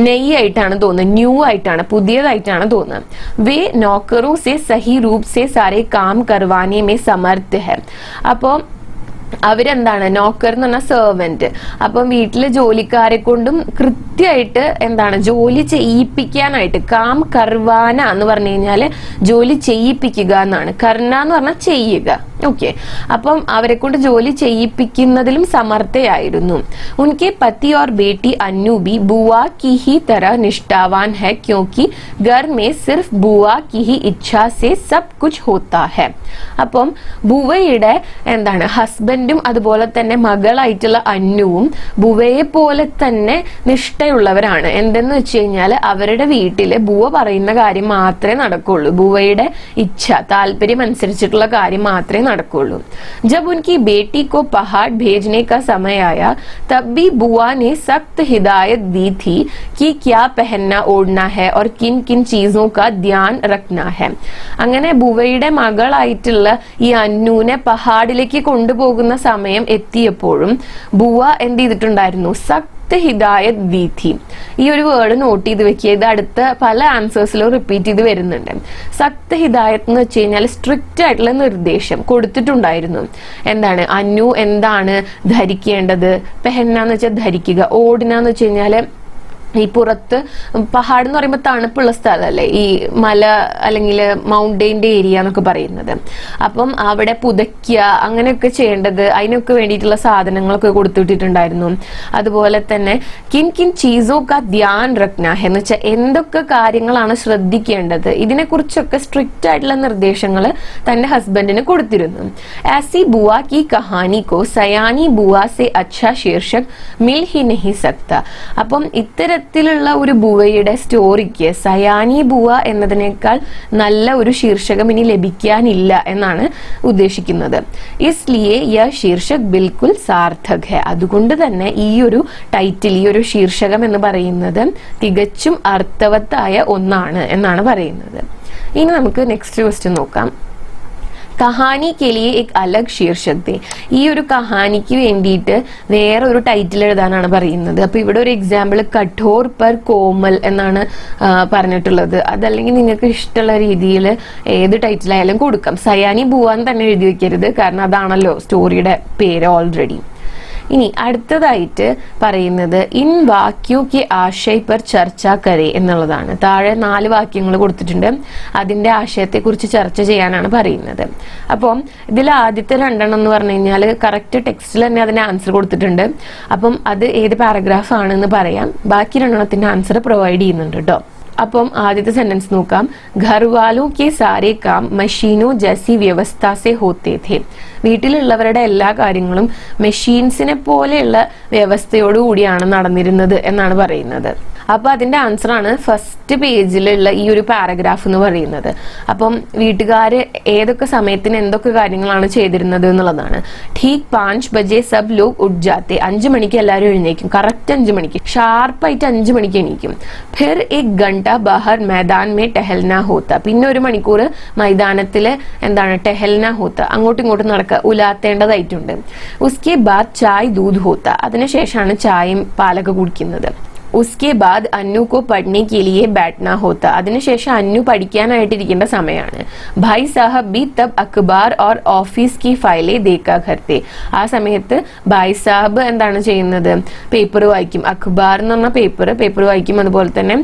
നെയ്യായിട്ടാണ് തോന്നുന്നത്, ന്യൂ ആയിട്ടാണ്, പുതിയതായിട്ടാണ് തോന്നുന്നത്. വേ നോക്കറോ സെ സഹി രൂപ് സെ സാരെ കാം കർവാനെ മേ സമർത്ഥ ഹെ. അപ്പോൾ അവരെന്താണ്, നോക്കർ എന്ന് പറഞ്ഞാൽ സെർവന്റ്. അപ്പം വീട്ടിലെ ജോലിക്കാരെ കൊണ്ടും കൃത്യമായിട്ട് എന്താണ് ജോലി ചെയ്യിപ്പിക്കാനായിട്ട്, കാം കർവാന എന്ന് പറഞ്ഞു കഴിഞ്ഞാല് ജോലി ചെയ്യിപ്പിക്കുക എന്നാണ്. കർണ എന്ന് പറഞ്ഞാൽ ചെയ്യുക. ഓക്കെ, അപ്പം അവരെ കൊണ്ട് ജോലി ചെയ്യിപ്പിക്കുന്നതിലും സമർത്ഥയായിരുന്നു. ഉൻകെ പതി और बेटी अन्नू भी बुआ की ही तरह निष्ठावान है क्योंकि घर में सिर्फ बुआ की ही इच्छा से सब कुछ होता है. അപ്പം ബുവയുടെ എന്താണ് ഹസ്ബൻഡും അതുപോലെ തന്നെ മകളായിട്ടുള്ള അന്നുവും ബുവയെ പോലെ തന്നെ നിഷ്ഠയുള്ളവരാണ്. എന്തെന്ന് വെച്ച് കഴിഞ്ഞാൽ അവരുടെ വീട്ടില് ബുവ പറയുന്ന കാര്യം മാത്രമേ നടക്കുള്ളൂ. ബുവയുടെ ഇച്ഛ, താല്പര്യം അനുസരിച്ചിട്ടുള്ള കാര്യം മാത്രമേ നടക്കുള്ളൂ. जब उनकी बेटी को पहाड़ भेजने का समय आया तब भी बुआ ने सख्त हिदायत दी थी कि क्या पहनना ओढ़ना है और किन किन चीजों का ध्यान रखना है. അങ്ങനെ ബുവയുടെ മകളായിട്ടുള്ള ഈ അന്നൂനെ പഹാഡിലേക്ക് കൊണ്ടുപോകുന്ന സമയം എത്തിയപ്പോഴും ബുവ എന്ത് ചെയ്തിട്ടുണ്ടായിരുന്നു, ഹിദായത് ദീഥി. ഈ ഒരു വേർഡ് നോട്ട് ചെയ്ത് വെക്കുക. ഇത് അടുത്ത പല ആൻസേഴ്സിലും റിപ്പീറ്റ് ചെയ്ത് വരുന്നുണ്ട്. സക്ത് ഹിദായത് എന്ന് വെച്ച് കഴിഞ്ഞാൽ സ്ട്രിക്റ്റ് ആയിട്ടുള്ള നിർദ്ദേശം കൊടുത്തിട്ടുണ്ടായിരുന്നു. എന്താണ്, അന്നു എന്താണ് ധരിക്കേണ്ടത്, പെഹന്നാന്ന് വെച്ചാൽ ധരിക്കുക, ഓടിനാന്ന് വെച്ച് കഴിഞ്ഞാല് ഈ പുറത്ത്, പഹാഡ് എന്ന് പറയുമ്പോൾ തണുപ്പുള്ള സ്ഥലമല്ലേ, ഈ മല അല്ലെങ്കിൽ മൗണ്ടെയിൻ്റെ ഏരിയ എന്നൊക്കെ പറയുന്നത്. അപ്പം അവിടെ പുതയ്ക്കുക, അങ്ങനെയൊക്കെ ചെയ്യേണ്ടത്, അതിനൊക്കെ വേണ്ടിയിട്ടുള്ള സാധനങ്ങളൊക്കെ കൊടുത്തിട്ടുണ്ടായിരുന്നു. അതുപോലെ തന്നെ കിൻ കിൻ ചീസോ കാ ധ്യാൻ റഖ്ന എന്ന് വെച്ചാൽ എന്തൊക്കെ കാര്യങ്ങളാണ് ശ്രദ്ധിക്കേണ്ടത്, ഇതിനെക്കുറിച്ചൊക്കെ സ്ട്രിക്റ്റ് ആയിട്ടുള്ള നിർദ്ദേശങ്ങൾ തന്റെ ഹസ്ബൻഡിന് കൊടുത്തിരുന്നു. ऐसी बुआ की कहानी को सयानी बुआ से अच्छा शीर्षक मिल ही नहीं सकता. അപ്പം ഇത്തരത്തിലുള്ള ഒരു ബുവയുടെ സ്റ്റോറിക്ക് സയാനി ബുവ എന്നതിനേക്കാൾ നല്ല ഒരു ശീർഷകം ഇനി ലഭിക്കാനില്ല എന്നാണ് ഉദ്ദേശിക്കുന്നത്. ഇസ്ലിയെ യ ശീർഷക് ബിൽക്കുൽ സാർത്ഥക് ഹെ. അതുകൊണ്ട് തന്നെ ഈ ഒരു ടൈറ്റിൽ, ഈ ഒരു ശീർഷകം എന്ന് പറയുന്നത് തികച്ചും അർത്ഥവത്തായ ഒന്നാണ് എന്നാണ് പറയുന്നത്. ഇനി നമുക്ക് നെക്സ്റ്റ് ക്വസ്റ്റ്യൻ നോക്കാം. കഹാനി കെലിയെ എക് അലഗ് ശീർഷക് ദേ. ഈ ഒരു കഹാനിക്ക് വേണ്ടിയിട്ട് വേറെ ഒരു ടൈറ്റിൽ എഴുതാനാണ് പറയുന്നത്. അപ്പൊ ഇവിടെ ഒരു എക്സാമ്പിൾ കഠോർ പർ കോമൽ എന്നാണ് പറഞ്ഞിട്ടുള്ളത്. അതല്ലെങ്കിൽ നിങ്ങൾക്ക് ഇഷ്ടമുള്ള രീതിയിൽ ഏത് ടൈറ്റിലായാലും കൊടുക്കാം. സയാനി ബുവാൻ തന്നെ എഴുതി വെക്കരുത്, കാരണം അതാണല്ലോ സ്റ്റോറിയുടെ പേര് ഓൾറെഡി. ഇനി അടുത്തതായിട്ട് പറയുന്നത് ഇൻ വാക്യോ കെ ആശയ പർ ചർച്ച കരെ എന്നുള്ളതാണ്. താഴെ 4 വാക്യങ്ങൾ കൊടുത്തിട്ടുണ്ട്. അതിന്റെ ആശയത്തെ കുറിച്ച് ചർച്ച ചെയ്യാനാണ് പറയുന്നത്. അപ്പം ഇതിൽ ആദ്യത്തെ 2 എന്ന് പറഞ്ഞു കഴിഞ്ഞാൽ കറക്റ്റ് ടെക്സ്റ്റിൽ തന്നെ അതിന് ആൻസർ കൊടുത്തിട്ടുണ്ട്. അപ്പം അത് ഏത് പാരഗ്രാഫ് ആണെന്ന് പറയാം. ബാക്കി 2 ആൻസർ പ്രൊവൈഡ് ചെയ്യുന്നുണ്ട് കേട്ടോ. അപ്പം ആദ്യത്തെ സെന്റൻസ് നോക്കാം. ഘർവാലോ കെ സാരേ കാം മഷീനോ ജൈസി വ്യവസ്ഥ സെ ഹോത്തേ ഥേ. വീട്ടിലുള്ളവരുടെ എല്ലാ കാര്യങ്ങളും മെഷീൻസിനെ പോലെയുള്ള വ്യവസ്ഥയോടുകൂടിയാണ് നടന്നിരുന്നത് എന്നാണ് പറയുന്നത്. അപ്പൊ അതിന്റെ ആൻസർ ആണ് ഫസ്റ്റ് പേജിലുള്ള ഈ ഒരു പാരഗ്രാഫ് എന്ന് പറയുന്നത്. അപ്പം വീട്ടുകാര് ഏതൊക്കെ സമയത്തിന് എന്തൊക്കെ കാര്യങ്ങളാണ് ചെയ്തിരുന്നത് എന്നുള്ളതാണ്. ठीक 5 बजे सब लोग उठ जाते. 5 മണിക്ക് എല്ലാവരും എഴുന്നേക്കും. കറക്റ്റ് 5 മണിക്ക്, ഷാർപ്പായിട്ട് 5 മണിക്ക് എണീക്കും. फिर 1 घंटा बाहर मैदान में टहलना होता. പിന്നെ 1 മണിക്കൂർ മൈതാനത്തില് എന്താണ് ടെഹൽന ഹോത്ത, അങ്ങോട്ടും ഇങ്ങോട്ടും നടക്കുക, ഉലാത്തേണ്ടതായിട്ടുണ്ട്. ഉസ്കെ ബാദ് ചായ് ദൂധ് ഹോത്ത. അതിനുശേഷമാണ് ചായയും പാലൊക്കെ കുടിക്കുന്നത്. उसके बाद अन्नू को पढ़ने के लिए बैठना होता. അതിനുശേഷം അന്നു പഠിക്കാനായിട്ടിരിക്കേണ്ട സമയമാണ്. ഭായ് സാഹബ് भी तब अखबार और ऑफिस की फाइलें देखा करते. ആ സമയത്ത് ഭായ് സാഹബ് എന്താണ് ചെയ്യുന്നത്? പേപ്പർ വായിക്കും. അഖബാർ എന്ന് പറഞ്ഞ പേപ്പർ വായിക്കും. അതുപോലെ തന്നെ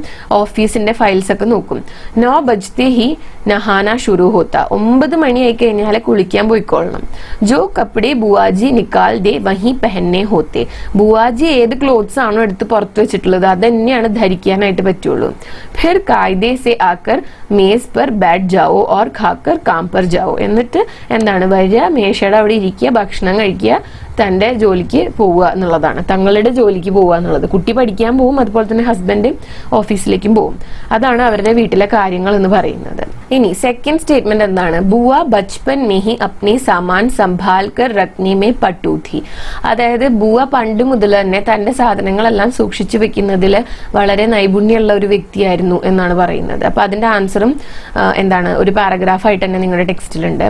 ഓഫീസിന്റെ ഫയൽസ് ഒക്കെ നോക്കും. 9 बजते ही നഹാന शुरू होता. 9 മണിയായി കഴിഞ്ഞാൽ കുളിക്കാൻ പോയിക്കൊള്ളണം. जो कपड़े बुआजी निकाल दे वही पहनने होते. बुआजी ഏത് ക്ലോത്ത്സ് ആണോ എടുത്ത് പുറത്ത് വെച്ചിട്ടുള്ളത് അത് തന്നെയാണ് ധരിക്കാനായിട്ട് പറ്റുള്ളൂ. फिर कायदे से आकर मेज पर बैठ जाओ और खाकर काम पर जाओ. എന്നിട്ട് എന്താണ് വരിക, മേശയുടെ അവിടെ ഇരിക്കുക, ഭക്ഷണം കഴിക്കുക, തന്റെ ജോലിക്ക് പോവുക എന്നുള്ളതാണ്. തങ്ങളുടെ ജോലിക്ക് പോവുക എന്നുള്ളത്. കുട്ടി പഠിക്കാൻ പോവും, അതുപോലെ തന്നെ ഹസ്ബൻഡ് ഓഫീസിലേക്കും പോവും. അതാണ് അവരുടെ വീട്ടിലെ കാര്യങ്ങൾ എന്ന് പറയുന്നത്. ഇനി സെക്കൻഡ് സ്റ്റേറ്റ്മെന്റ് എന്താണ്? ബുവ ബച്പൻ മേ ഹി അപ്നെ സാമാൻ സംഭാൽ കർ റഖ്നെ മേ പട്ടു ഥി. അതായത് ബുവ പണ്ട് മുതൽ തന്നെ തന്റെ സാധനങ്ങളെല്ലാം സൂക്ഷിച്ചു വെക്കുന്നതിൽ വളരെ നൈപുണ്യമുള്ള ഒരു വ്യക്തിയായിരുന്നു എന്നാണ് പറയുന്നത്. അപ്പൊ അതിന്റെ ആൻസറും എന്താണ് ഒരു പാരഗ്രാഫ് ആയിട്ട് തന്നെ നിങ്ങളുടെ ടെക്സ്റ്റിലുണ്ട്.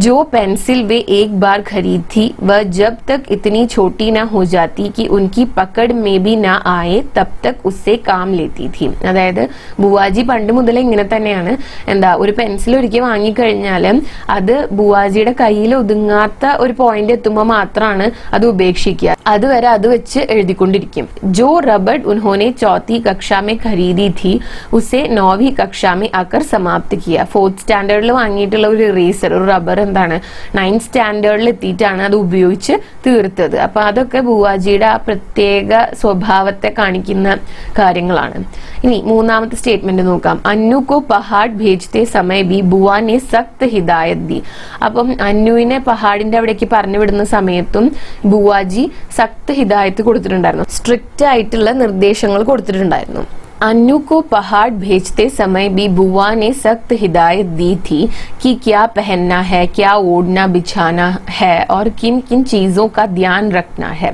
जो पेंसिल वे एक बार खरीद थी वह जब तक इतनी छोटी ना हो जाती कि उनकी पकड़ में भी ना आए तब तक उससे काम लेती थी. അതായത് ബുവാജി പണ്ട് മുതലേ ഇങ്ങനെ തന്നെയാണ്. ഒരു പെൻസിൽ ഒരിക്കൽ വാങ്ങിക്കഴിഞ്ഞാൽ അത് ബുവാജിയുടെ കയ്യിൽ ഒതുങ്ങാത്ത ഒരു പോയിന്റ് എത്തുമ്പോൾ മാത്രമാണ് അത് ഉപേക്ഷിക്കുക. അതുവരെ അത് വെച്ച് എഴുതിക്കൊണ്ടിരിക്കും. जो रबड़ उन्होंने चौथी कक्षा में खरीदी थी उसे 9वीं कक्षा में आकर समाप्त किया. 4th സ്റ്റാൻഡേർഡിൽ വാങ്ങിയിട്ടുള്ള ഒരു ഇറേസർ, ഒരു റബ്ബർ എന്താണ് 9th സ്റ്റാൻഡേർഡിൽ എത്തിയിട്ടാണ് അത് ഉപയോഗിച്ച് തീർത്തത്. അപ്പൊ അതൊക്കെ ബുവാജിയുടെ ആ പ്രത്യേക സ്വഭാവത്തെ കാണിക്കുന്ന കാര്യങ്ങളാണ്. ഇനി മൂന്നാമത്തെ സ്റ്റേറ്റ്മെന്റ് നോക്കാം. അന്നു കോ പഹാഡ് ഭേജ്തേ സമയ ബി ബുവാനെ സഖ്ത് ഹിദായത് ദി. അപ്പം അന്നുവിനെ പഹാഡിന്റെ അവിടേക്ക് പറഞ്ഞു വിടുന്ന സമയത്തും ബുവാജി സഖ്ത് ഹിദായത്ത് കൊടുത്തിട്ടുണ്ടായിരുന്നു. സ്ട്രിക്റ്റ് ആയിട്ടുള്ള നിർദ്ദേശങ്ങൾ കൊടുത്തിട്ടുണ്ടായിരുന്നു. अन्नू को पहाड़ भेजते समय भी बुआ ने सख्त हिदायत दी थी कि क्या पहनना है, क्या ओढ़ना बिछाना है और किन किन चीजों का ध्यान रखना है.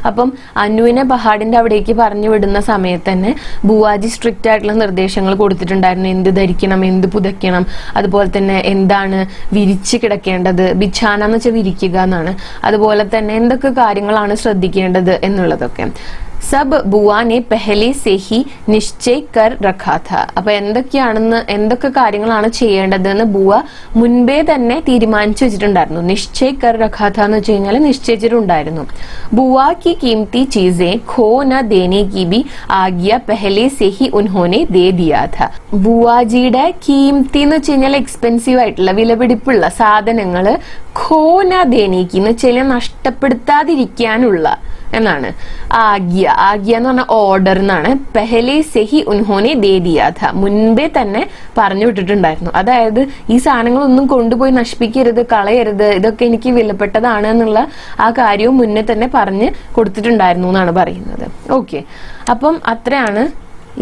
അപ്പം അന്നുവിനെ പഹാഡിന്റെ അവിടേക്ക് പറഞ്ഞു വിടുന്ന സമയത്ത് തന്നെ ബുവാജി സ്ട്രിക്റ്റ് ആയിട്ടുള്ള നിർദ്ദേശങ്ങൾ കൊടുത്തിട്ടുണ്ടായിരുന്നു. എന്ത് ധരിക്കണം, എന്ത് പുതയ്ക്കണം, അതുപോലെ തന്നെ എന്താണ് വിരിച്ച് കിടക്കേണ്ടത്. ബിഛാന എന്ന് വെച്ചാൽ വിരിക്കുക എന്നാണ്. അതുപോലെ തന്നെ എന്തൊക്കെ കാര്യങ്ങളാണ് ശ്രദ്ധിക്കേണ്ടത് എന്നുള്ളതൊക്കെ സബ് ബുവാനെ പെഹലെ സെ ഹി നിശ്ചയ് കർ രഖാ ഥ. അപ്പൊ എന്തൊക്കെ കാര്യങ്ങളാണ് ചെയ്യേണ്ടതെന്ന് ബുവ മുൻപേ തന്നെ തീരുമാനിച്ചു വെച്ചിട്ടുണ്ടായിരുന്നു. നിശ്ചയ് കർ രഖാ ഥ എന്ന് വെച്ച് കഴിഞ്ഞാൽ നിശ്ചയിച്ചിട്ടുണ്ടായിരുന്നു. ബുവാ की कीमती चीजें खो न देने की भी आज्ञा पहले से ही उन्होंने दे दिया था. ബുവാജിയുടെ കീംതി എന്ന് വെച്ച് കഴിഞ്ഞാൽ എക്സ്പെൻസീവ് ആയിട്ടുള്ള വിലപിടിപ്പുള്ള സാധനങ്ങള് ഖോ ന ദേനിക്ക് എന്ന് വെച്ച് കഴിഞ്ഞാൽ നഷ്ടപ്പെടുത്താതിരിക്കാനുള്ള എന്നാണ് ആഗ്യ എന്ന് പറഞ്ഞ ഓർഡർ എന്നാണ്. പെഹലെ സെഹി ഉൻഹോനെ ദേ ദിയാ ഥ. മുൻപേ തന്നെ പറഞ്ഞു വിട്ടിട്ടുണ്ടായിരുന്നു. അതായത് ഈ സാധനങ്ങളൊന്നും കൊണ്ടുപോയി നശിപ്പിക്കരുത്, കളയരുത്, ഇതൊക്കെ എനിക്ക് വിലപ്പെട്ടതാണ് എന്നുള്ള ആ കാര്യവും മുന്നേ തന്നെ പറഞ്ഞ് കൊടുത്തിട്ടുണ്ടായിരുന്നു എന്നാണ് പറയുന്നത്. ഓക്കെ, അപ്പം അത്രയാണ്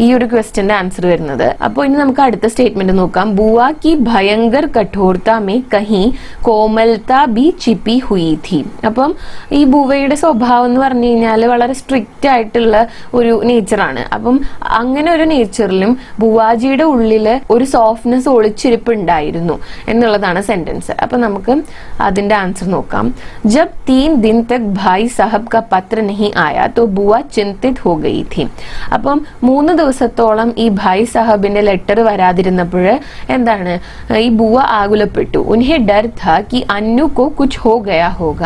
ഈ ഒരു ക്വസ്റ്റ്യന്റെ ആൻസർ വരുന്നത്. അപ്പോൾ ഇനി നമുക്ക് അടുത്ത സ്റ്റേറ്റ്മെന്റ് നോക്കാം. ബുവാ കി ഭയങ്കർ കഠോർത്ത മേ കഹി കോമൽത്ത ബി ചിപ്പി ഹുയി ഥി. അപ്പം ഈ ബുവയുടെ സ്വഭാവം എന്ന് പറഞ്ഞു കഴിഞ്ഞാൽ വളരെ സ്ട്രിക്റ്റ് ആയിട്ടുള്ള ഒരു നേച്ചറാണ്. അപ്പം അങ്ങനെ ഒരു നേച്ചറിലും ബുവാജിയുടെ ഉള്ളില് ഒരു സോഫ്റ്റ്നെസ് ഒളിച്ചിരിപ്പ് ഉണ്ടായിരുന്നു എന്നുള്ളതാണ് സെന്റൻസ്. അപ്പൊ നമുക്ക് അതിന്റെ ആൻസർ നോക്കാം. ജബ് 3 दिन तक भाई साहब का पत्र नहीं आया तो बुआ चिंतित हो गई थी. അപ്പം 3 ദിവസത്തോളം ഈ ഭായ് സാഹബിന്റെ ലെറ്റർ വരാതിരുന്നപ്പോൾ എന്താണ് ഈ ബുവ ആകുലപ്പെട്ടു. ഉൻഹെ ഡർ ഥാ കി അന്നു കോ കുച്ച് ഹോ ഗയാ ഹോഗ.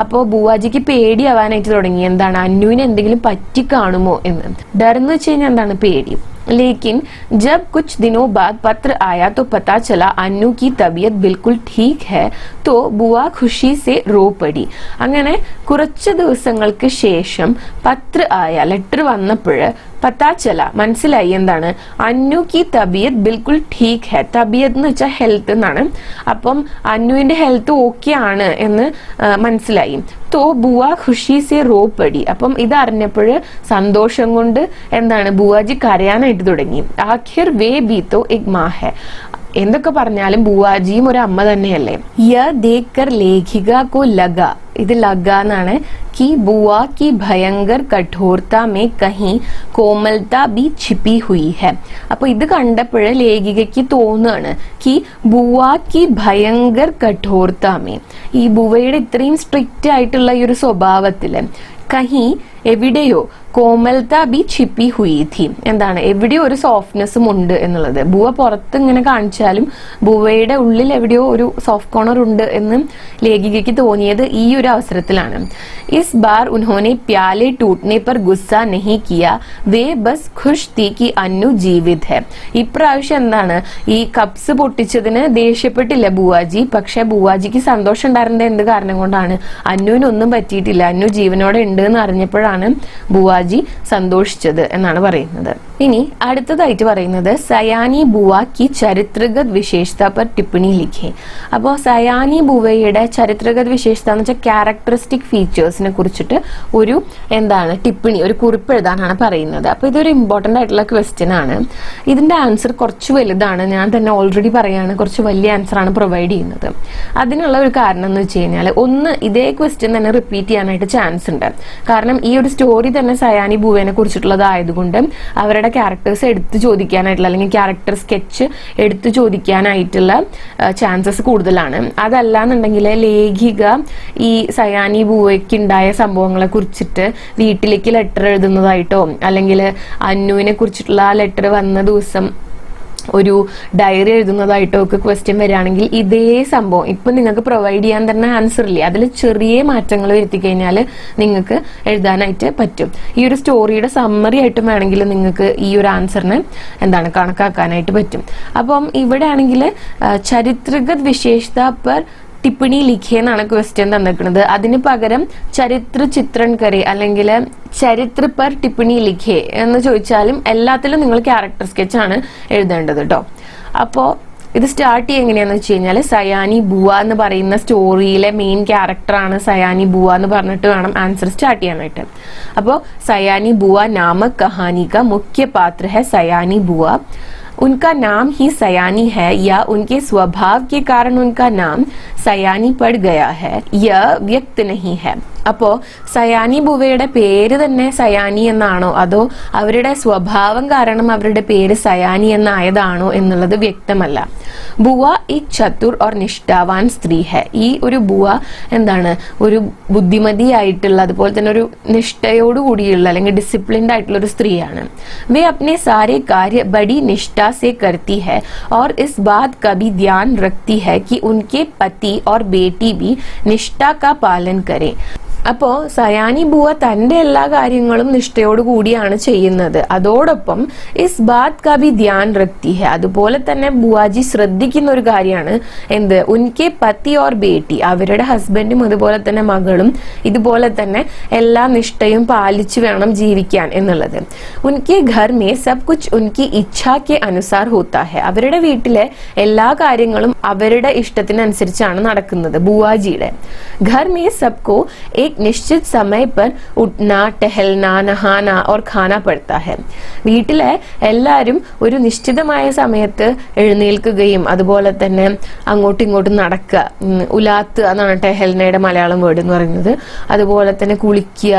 അപ്പോ ബുവാജിക്ക് പേടിയാവാനായിട്ട് തുടങ്ങി. എന്താണ് അന്നുവിന് എന്തെങ്കിലും പറ്റി കാണുമോ എന്ന്. ഡർ എന്ന് വെച്ച് കഴിഞ്ഞാൽ എന്താണ് പേടി. लेकिन जब कुछ दिनों बाद पत्र आया तो पता चला अन्नू की तबीयत बिल्कुल ठीक है तो बुआ खुशी से रो पड़ी. അങ്ങനെ കുറച്ച് ദിവസങ്ങൾക്ക് ശേഷം പത്ര ആയ ലെറ്റർ വന്നപ്പോൾ പത്താ ചല മനസ്സിലായി എന്താണ് അന്നു കി തബിയത്ത് ബിൽക്കുൽ ഠീക് ഹെ. തബിയത്ത് എന്ന് വെച്ചാൽ ഹെൽത്ത് എന്നാണ്. അപ്പം അന്നുവിന്റെ ഹെൽത്ത് ഓക്കെ ആണ് എന്ന് മനസ്സിലായി. തോ ബുവ ഖുഷി സെ റോ പടി. അപ്പം ഇതറിഞ്ഞപ്പോൾ സന്തോഷം കൊണ്ട് എന്താണ് ബുവാജി കരയാനായിട്ട് തുടങ്ങി. ആഖിർ വേ ബി തോ എക് മാ ഹെ. എന്തൊക്കെ പറഞ്ഞാലും ബുവാജിയും ഒരു അമ്മ തന്നെയല്ലേ. യ ദേക്കർ ലേഖിക കോ ലഗ. ഇത് ലഗ എന്നാണ്. कि बुआ की भयंकर कठोरता में कहीं कोमलता भी छिपी हुई है. അപ്പൊ ഇത് കണ്ടപ്പോൾ ലേഖികയ്ക്ക് തോന്നുകയാണ് कि बुआ की भयंकर कठोरता में ഈ ബുവയുടെ ഇത്രയും സ്ട്രിക്റ്റ് ആയിട്ടുള്ള ഈ ഒരു സ്വഭാവത്തില് കഹി എവിടെയോ കോമൽത്ത ബി छिपी हुई थी. എന്താണ് എവിടെയോ ഒരു സോഫ്റ്റ്നെസ്സും ഉണ്ട് എന്നുള്ളത്. ബുവ പുറത്ത് ഇങ്ങനെ കാണിച്ചാലും ബുവയുടെ ഉള്ളിൽ എവിടെയോ ഒരു സോഫ്റ്റ് കോർണർ ഉണ്ട് എന്ന് ലേഖികയ്ക്ക് തോന്നിയത് ഈ ഒരു അവസരത്തിലാണ്. इस बार उन्होंने प्याले टूटने पर गुस्सा नहीं किया, वे बस खुश थी कि अन्नू जीवित है. ഇപ്രാവശ്യം എന്താണ് ഈ കപ്സ് പൊട്ടിച്ചതിന് ദേഷ്യപ്പെട്ടില്ല ബുവാജി. പക്ഷെ ബുവാജിക്ക് സന്തോഷം ഉണ്ടായിരുന്നത് എന്ത് കാരണം കൊണ്ടാണ്? അന്നുവിനൊന്നും പറ്റിയിട്ടില്ല, അന്നു ജീവനോടെ ഉണ്ട് എന്ന് അറിഞ്ഞപ്പോഴാണ് ബുവാജി സന്തോഷിച്ചത് എന്നാണ് പറയുന്നത്. ഇനി അടുത്തതായിട്ട് പറയുന്നത് സയാനി ബുവ की ചരിത്രഗത് വിശേഷത पर टिप्पणी लिखे. അപ്പോൾ സയാനി ബുവയുടെ ചരിത്രഗത് വിശേഷത എന്ന് വെച്ചാൽ ക്യാരക്ടറിസ്റ്റിക് ഫീച്ചേഴ്സിനെ കുറിച്ചിട്ട് ഒരു എന്താണ് ടിപ്പണി, ഒരു കുറിപ്പ് എഴുതാനാണ് പറയുന്നത്. അപ്പോൾ ഇതൊരു ഇമ്പോർട്ടന്റ് ആയിട്ടുള്ള ക്വസ്റ്റ്യൻ ആണ്. ഇതിന്റെ ആൻസർ കുറച്ച് വലുതാണ്, ഞാൻ തന്നെ ഓൾറെഡി പറയാണ്, കുറച്ച് വലിയ ആൻസർ ആണ് പ്രൊവൈഡ് ചെയ്യുന്നത്. അതിനുള്ള ഒരു കാരണം എന്ന് വെച്ച് കഴിഞ്ഞാൽ, ഒന്ന് ഇതേ ക്വസ്റ്റ്യൻ തന്നെ റിപ്പീറ്റ് ചെയ്യാനായിട്ട് ചാൻസ് ഉണ്ട്. കാരണം ഈ ഒരു സ്റ്റോറി തന്നെ സയാനി ബുവേനെ കുറിച്ചിട്ടുള്ളതായതുകൊണ്ട് അവരുടെ ക്യാരക്ടേഴ്സ് എടുത്തു ചോദിക്കാനായിട്ടുള്ള അല്ലെങ്കിൽ ക്യാരക്ടർ സ്കെച്ച് എടുത്തു ചോദിക്കാനായിട്ടുള്ള ചാൻസസ് കൂടുതലാണ്. അതല്ലാന്നുണ്ടെങ്കിൽ ലേഖിക ഈ സയാനി ബുവയ്ക്ക് ഉണ്ടായ സംഭവങ്ങളെ കുറിച്ചിട്ട് വീട്ടിലേക്ക് ലെറ്റർ എഴുതുന്നതായിട്ടോ അല്ലെങ്കിൽ അന്നുവിനെ കുറിച്ചിട്ടുള്ള ആ ലെറ്റർ വന്ന ദിവസം ഒരു ഡയറി എഴുതുന്നതായിട്ടോ ഒക്കെ ക്വസ്റ്റ്യൻ വരികയാണെങ്കിൽ ഇതേ സംഭവം ഇപ്പൊ നിങ്ങൾക്ക് പ്രൊവൈഡ് ചെയ്യാൻ തന്നെ ആൻസർ ഇല്ലേ, അതിൽ ചെറിയ മാറ്റങ്ങൾ വരുത്തി കഴിഞ്ഞാൽ നിങ്ങൾക്ക് എഴുതാനായിട്ട് പറ്റും. ഈ ഒരു സ്റ്റോറിയുടെ സമ്മറി ആയിട്ടും വേണമെങ്കിൽ നിങ്ങൾക്ക് ഈ ഒരു ആൻസറിനെ എന്താണ് കണക്കാക്കാനായിട്ട് പറ്റും. അപ്പം ഇവിടെ ആണെങ്കിൽ ചരിത്രഗത് വിശേഷത പർ ടിപ്പണി ലിഖേ എന്നാണ് ക്വസ്റ്റ്യൻ തന്നിരിക്കുന്നത്. അതിന് പകരം ചരിത്ര ചിത്രൺ കരെ അല്ലെങ്കിൽ ചരിത്ര പർ ടിപ്പണി ലിഖേ എന്ന് ചോദിച്ചാലും എല്ലാത്തിലും നിങ്ങൾ ക്യാരക്ടർ സ്കെച്ച് ആണ് എഴുതേണ്ടത് കേട്ടോ. അപ്പോൾ ഇത് സ്റ്റാർട്ട് ചെയ്യുക എങ്ങനെയാന്ന് വെച്ച് കഴിഞ്ഞാൽ സയാനി ബുവ എന്ന് പറയുന്ന സ്റ്റോറിയിലെ മെയിൻ ക്യാരക്ടറാണ് സയാനി ബുവ എന്ന് പറഞ്ഞിട്ട് വേണം ആൻസർ സ്റ്റാർട്ട് ചെയ്യാനായിട്ട്. അപ്പോൾ സയാനി ബുവ നാമക് കഹാനി കാ മുഖ്യ പാത്ര ഹൈ സയാനി ബുവ. उनका नाम ही सयानी है या उनके स्वभाव के कारण उनका नाम സയാനി പട് ഗയാ ഹെ, യ വ്യക്ത് നഹി ഹെ. അപ്പോ സയാനി ബുവയുടെ പേര് തന്നെ സയാനി എന്നാണോ അതോ അവരുടെ സ്വഭാവം കാരണം അവരുടെ പേര് സയാനി എന്നായതാണോ എന്നുള്ളത് വ്യക്തമല്ല. ബുവ एक ചതുർ और നിഷ്ഠാവാൻ സ്ത്രീ ഹെ. ഈ ഒരു ബുവ എന്താണ് ഒരു ബുദ്ധിമതിയായിട്ടുള്ള അതുപോലെ തന്നെ ഒരു നിഷ്ഠയോട് കൂടിയുള്ള അല്ലെങ്കിൽ ഡിസിപ്ലിൻഡ് ആയിട്ടുള്ള ഒരു സ്ത്രീയാണ്. വേ അപ്നെ സാരെ കാര്യ ബഡി നിഷ്ഠ से करती है और इस बात का भी ध्यान रखती है कि उनके पति और बेटी भी निष्ठा का पालन करें. അപ്പോൾ സയാനി ബുവ തന്റെ എല്ലാ കാര്യങ്ങളും നിഷ്ഠയോട് കൂടിയാണ് ചെയ്യുന്നത്. അതോടൊപ്പം ഇസ് ബാത് കാ ഭി ധ്യാൻ രഖ്തി ഹെ, അതുപോലെ തന്നെ ബുവാജി ശ്രദ്ധിക്കുന്ന ഒരു കാര്യമാണ് എന്ത്, ഉൻകെ പതി ഓർ ബേട്ടി, അവരുടെ ഹസ്ബൻഡും അതുപോലെ തന്നെ മകളും ഇതുപോലെ തന്നെ എല്ലാ നിഷ്ഠയും പാലിച്ചു വേണം ജീവിക്കാൻ എന്നുള്ളത്. ഉൻകെ ഘർ മേ സബ് കുച്ച് ഉൻകി ഇച്ഛാ കെ അനുസാർ ഹോത്താ ഹെ, അവരുടെ വീട്ടിലെ എല്ലാ കാര്യങ്ങളും അവരുടെ ഇഷ്ടത്തിനനുസരിച്ചാണ് നടക്കുന്നത് ബുവാജിയുടെ. ഘർ മേ സബ്കോ एक निश्चित समय पर उठना, टहलना, नहाना और खाना पड़ता है. വീട്ടിലെ എല്ലാവരും ഒരു നിശ്ചിതമായ സമയത്ത് എഴുന്നേൽക്കുകയും അതുപോലെ തന്നെ അങ്ങോട്ടും ഇങ്ങോട്ടും നടക്കുക, ഉലാത്ത് എന്നാണ് ടെഹൽനയുടെ മലയാളം വേർഡ് എന്ന് പറയുന്നത്. അതുപോലെ തന്നെ കുളിക്കുക,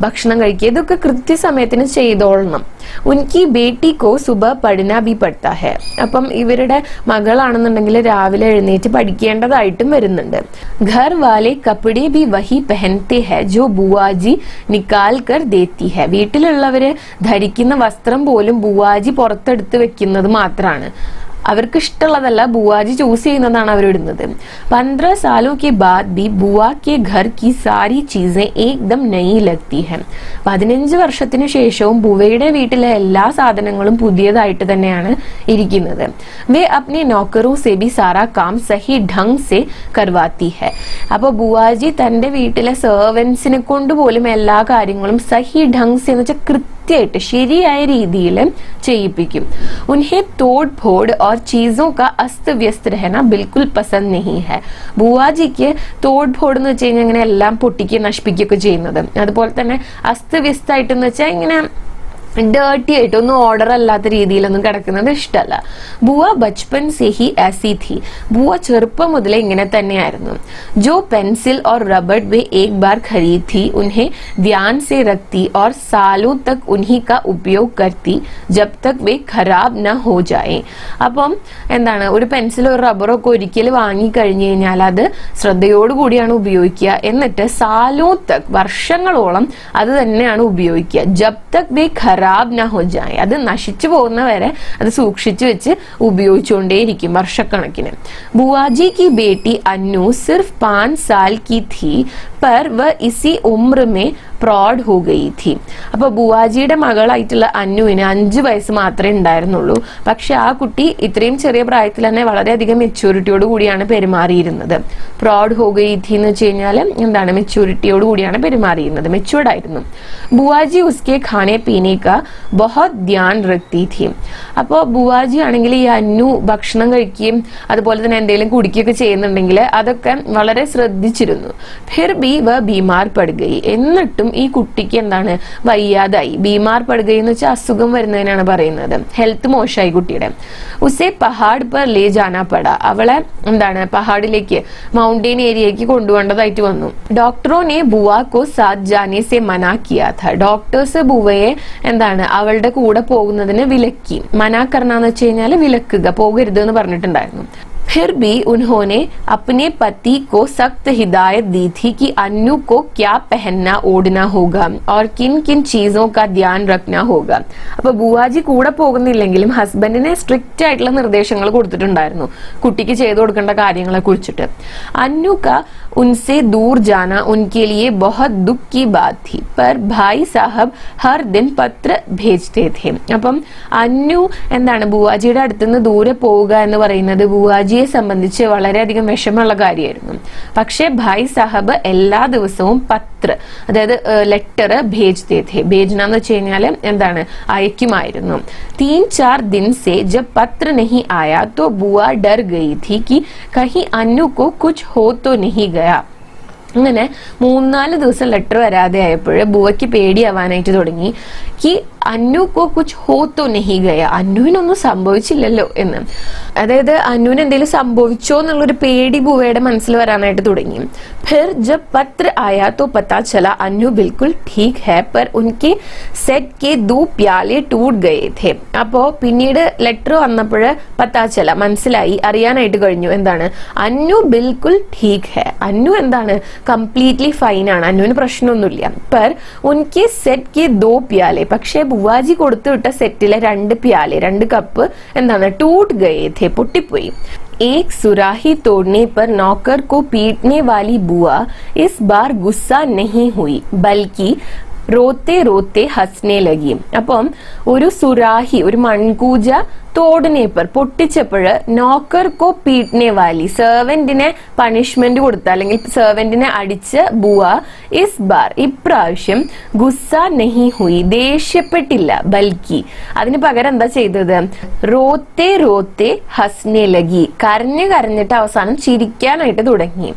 ഭക്ഷണം കഴിക്കുക, ഇതൊക്കെ കൃത്യസമയത്തിന് ചെയ്തോളണം. ഉൻകി ബേട്ടിക്കോ സുബ പഠന ബി പഠിത്ത ഹെ, അപ്പം ഇവരുടെ മകളാണെന്നുണ്ടെങ്കിൽ രാവിലെ എഴുന്നേറ്റ് പഠിക്കേണ്ടതായിട്ടും വരുന്നുണ്ട്. ഘർ വാലെ കപ്പടെ ബി വഹി പെഹൻത്തെ ഹെ ജോ ബുവാജി നിക്കാൽ കർ ദേത്തി ഹെ, വീട്ടിലുള്ളവര് ധരിക്കുന്ന വസ്ത്രം പോലും ബുവാജി പുറത്തെടുത്ത് വെക്കുന്നത് മാത്രമാണ്, അവർക്ക് ഇഷ്ടമുള്ളതല്ല, ബുവാജി ചൂസ് ചെയ്യുന്നതാണ് അവരിടുന്നത്. 15 सालों के बाद भी बुआ के घर की सारी चीजें एकदम नई लगती है. 15 വർഷത്തിന് ശേഷവും ബുവയുടെ വീട്ടിലെ എല്ലാ സാധനങ്ങളും പുതിയതായിട്ട് തന്നെയാണ് ഇരിക്കുന്നത്. വേ അപ്നെ നോക്കറോ സെ ബി സാരാ കാം സഹി ഢങ് സെ കർവാത്തി ഹെ, അപ്പൊ ബുവാജി തന്റെ വീട്ടിലെ സെർവൻസിനെ കൊണ്ട് പോലും എല്ലാ കാര്യങ്ങളും സഹി ഢങ് സെ എന്ന് വെച്ചാൽ കൃത്യമായിട്ട് ശരിയായ രീതിയിൽ ചെയ്യിപ്പിക്കും. ഉൻഹെ തോട് ഫോട് और चीजों का अस्त व्यस्त रहना बिल्कुल पसंद नहीं है. ബുവാജിക്ക് തോട് ഫോട് എന്ന് വെച്ച് കഴിഞ്ഞാൽ ഇങ്ങനെ എല്ലാം പൊട്ടിക്കുക നശിപ്പിക്കുകയൊക്കെ ചെയ്യുന്നത്, അതുപോലെ തന്നെ അസ്തവ്യസ്തമായിട്ടെന്ന് വെച്ചാൽ ഇങ്ങനെ ഡേർട്ടി ആയിട്ട് ഒന്നും ഓർഡർ അല്ലാത്ത രീതിയിലൊന്നും കിടക്കുന്നത് ഇഷ്ടമല്ല. ബുവ ബച്പൻ സെ ഹി ऐसी थी. ബുവ ചെറുപ്പം മുതലേ ഇങ്ങനെ തന്നെയായിരുന്നു. जो पेंसिल और रबड़ वे एक बार खरीद थी उन्हें ध्यान से रखती और सालों तक उन्हीं का उपयोग करती जब तक वे खराब न हो जाए. അപ്പം എന്താണ്, ഒരു പെൻസിലോ ഒരു റബ്ബറോ ഒക്കെ ഒരിക്കൽ വാങ്ങി കഴിഞ്ഞു കഴിഞ്ഞാൽ അത് ശ്രദ്ധയോടുകൂടിയാണ് ഉപയോഗിക്കുക. എന്നിട്ട് സാലോ തക് വർഷങ്ങളോളം അത് തന്നെയാണ് ഉപയോഗിക്കുക. ജബ് തക് വേ ഖരാബ് ന ഹോ ജായേ, അത് നശിച്ചു പോകുന്ന വരെ അത് സൂക്ഷിച്ചു വെച്ച് ഉപയോഗിച്ചുകൊണ്ടേയിരിക്കും വർഷക്കണക്കിന്. बुआजी की बेटी अन्नू सिर्फ 5 साल की थी पर वह इसी उम्र में പ്രൗഡ് ഹോ ഗയി थी. അപ്പൊ ബുവാജിയുടെ മകളായിട്ടുള്ള അന്നുവിന് 5 വയസ്സ് മാത്രമേ ഉണ്ടായിരുന്നുള്ളൂ. പക്ഷെ ആ കുട്ടി ഇത്രയും ചെറിയ പ്രായത്തിൽ തന്നെ വളരെയധികം മെച്യൂരിറ്റിയോട് കൂടിയാണ് പെരുമാറിയിരുന്നത്. പ്രൗഡ് ഹോ ഗയി थी എന്ന് വെച്ച് കഴിഞ്ഞാൽ എന്താണ്, മെച്യൂരിറ്റിയോട് കൂടിയാണ് പെരുമാറിയിരുന്നത്, മെച്യൂർഡ് ആയിരുന്നു. ബുവാജി ഉസ്കെ ഖാനെ പീനെ കാ ബഹുത് ധ്യാൻ രഖ്തി थी. അപ്പോൾ ബുവാജി ആണെങ്കിൽ ഈ അന്നു ഭക്ഷണം കഴിക്കുകയും അതുപോലെ തന്നെ എന്തെങ്കിലും കുടിക്കുകയൊക്കെ ചെയ്യുന്നുണ്ടെങ്കിൽ അതൊക്കെ വളരെ ശ്രദ്ധിച്ചിരുന്നു. ഫിർ ബി വ ബീമാർ പട് ഗയി, എന്നിട്ടും ഈ കുട്ടിക്ക് എന്താണ്, വയ്യാതായി. ബീമാർ പടുകൈ എന്ന് വെച്ചാൽ അസുഖം വരുന്നതിനാണ് പറയുന്നത്. ഹെൽത്ത് മോശമായി കുട്ടിയുടെ. ഉസേ പഹാഡ് പർ ലേ ജാനാ പട, അവളെ എന്താണ് പഹാഡിലേക്ക് മൗണ്ടെയിൻ ഏരിയയ്ക്ക് കൊണ്ടുപോകേണ്ടതായിട്ട് വന്നു. ഡോക്ടറോനെ ബുവാ കോ സാത്ത് ജാനെ സെ മനാ കിയാ ഥാ, ഡോക്ടേഴ്സ് ബുവയെ എന്താണ് അവളുടെ കൂടെ പോകുന്നതിന് വിലക്കി. മനാ കർണാന്ന് വെച്ച് കഴിഞ്ഞാൽ വിലക്കുക, പോകരുത് എന്ന് പറഞ്ഞിട്ടുണ്ടായിരുന്നു. फिर भी उन्होंने अपने पति को सख्त हिदायत दी थी कि अन्नू को क्या पहनना ओढ़ना होगा और किन किन चीजों का ध्यान रखना होगा. അപ്പൊ ബുവാജി കൂടെ പോകുന്നില്ലെങ്കിലും ഹസ്ബൻഡിനെ സ്ട്രിക്റ്റ് ആയിട്ടുള്ള നിർദ്ദേശങ്ങൾ കൊടുത്തിട്ടുണ്ടായിരുന്നു കുട്ടിക്ക് ചെയ്തു കൊടുക്കേണ്ട കാര്യങ്ങളെ കുറിച്ചിട്ട്. अन्नू का उनसे दूर जाना उनके लिए बहुत दुख की बात थी पर भाई साहब हर दिन पत्र भेजते थे. അപ്പം അന്നു എന്താണ് ബുവാജിയുടെ അടുത്തുനിന്ന് ദൂരെ പോവുക എന്ന് പറയുന്നത് ബുവാജിയെ സംബന്ധിച്ച് വളരെയധികം വിഷമമുള്ള കാര്യമായിരുന്നു. പക്ഷെ ഭായ് സാഹബ് എല്ലാ ദിവസവും പത്ര, അതായത് ലെറ്റർ ഭേജ്തേ ഥേ. ഭേജ്നാന്ന് വെച്ച് കഴിഞ്ഞാൽ എന്താണ്, അയക്കുമായിരുന്നു. 3-4 दिन से जब पत्र नहीं आया तो बुआ डर गई थी कि कहीं अन्नू को कुछ हो तो नहीं गया. അങ്ങനെ 3-4 ദിവസം ലെറ്റർ വരാതെ ആയപ്പോൾ ബുവയ്ക്ക് പേടിയാവാനായിട്ട് തുടങ്ങി. കി അന്നുക്കോ കുച്ച് ഹോ തോ നഹി ഗയ, അന്നുവിനൊന്നും സംഭവിച്ചില്ലല്ലോ എന്ന്. അതായത് അന്നുവിന് എന്തെങ്കിലും സംഭവിച്ചോ എന്നുള്ളൊരു പേടി ബുവയുടെ മനസ്സിൽ വരാനായിട്ട് തുടങ്ങി. फिर जब पत्र आया तो पता चला अन्नू बिल्कुल ठीक है पर उनके सेट के 2 प्याले टूट गए थे. അപ്പോ പിന്നീട് ലെറ്റർ വന്നപ്പോൾ പത്താച്ചല മനസ്സിലായി, അറിയാനായിട്ട് കഴിഞ്ഞു എന്താണ്, അന്നു ബിൽക്കുൽ ठीक है, അന്നു എന്താണ് കംപ്ലീറ്റ്ലി ഫൈൻ ആണ്, അന്നുവിന് പ്രശ്നമൊന്നുമില്ല. पर उनके सेट के 2 प्याले, പക്ഷേ ബുവാജി കൊടുത്തു വിട്ട സെറ്റിലെ 2 പ്യാലെ 2 കപ്പ് എന്താണ് टूट गए थे, പൊട്ടിപ്പോയി. एक सुराही तोड़ने पर नौकर को पीटने वाली बुआ इस बार गुस्सा नहीं हुई बल्कि रोते रोते हंसने लगी. അപ്പം ഒരു സുരാഹി, ഒരു മൺകൂജ തോടിനേപ്പർ പൊട്ടിച്ചപ്പോൾ നോക്കർ കോ പീട്നെ വാലി, സെർവന്റിനെ പണിഷ്മെന്റ് കൊടുത്ത അല്ലെങ്കിൽ സെർവന്റിനെ അടിച്ച ബുവ ഇസ് ബാർ ഇപ്രാവശ്യം ഗുസ്സ നഹി ഹുയി, ദേഷ്യപ്പെട്ടില്ല, ബൽക്കി അതിന് പകരം എന്താ ചെയ്തത്, റോത്തെ റോത്തെ ഹസ്നെ ലഗി, കരഞ്ഞു കരഞ്ഞിട്ട് അവസാനം ചിരിക്കാനായിട്ട് തുടങ്ങി.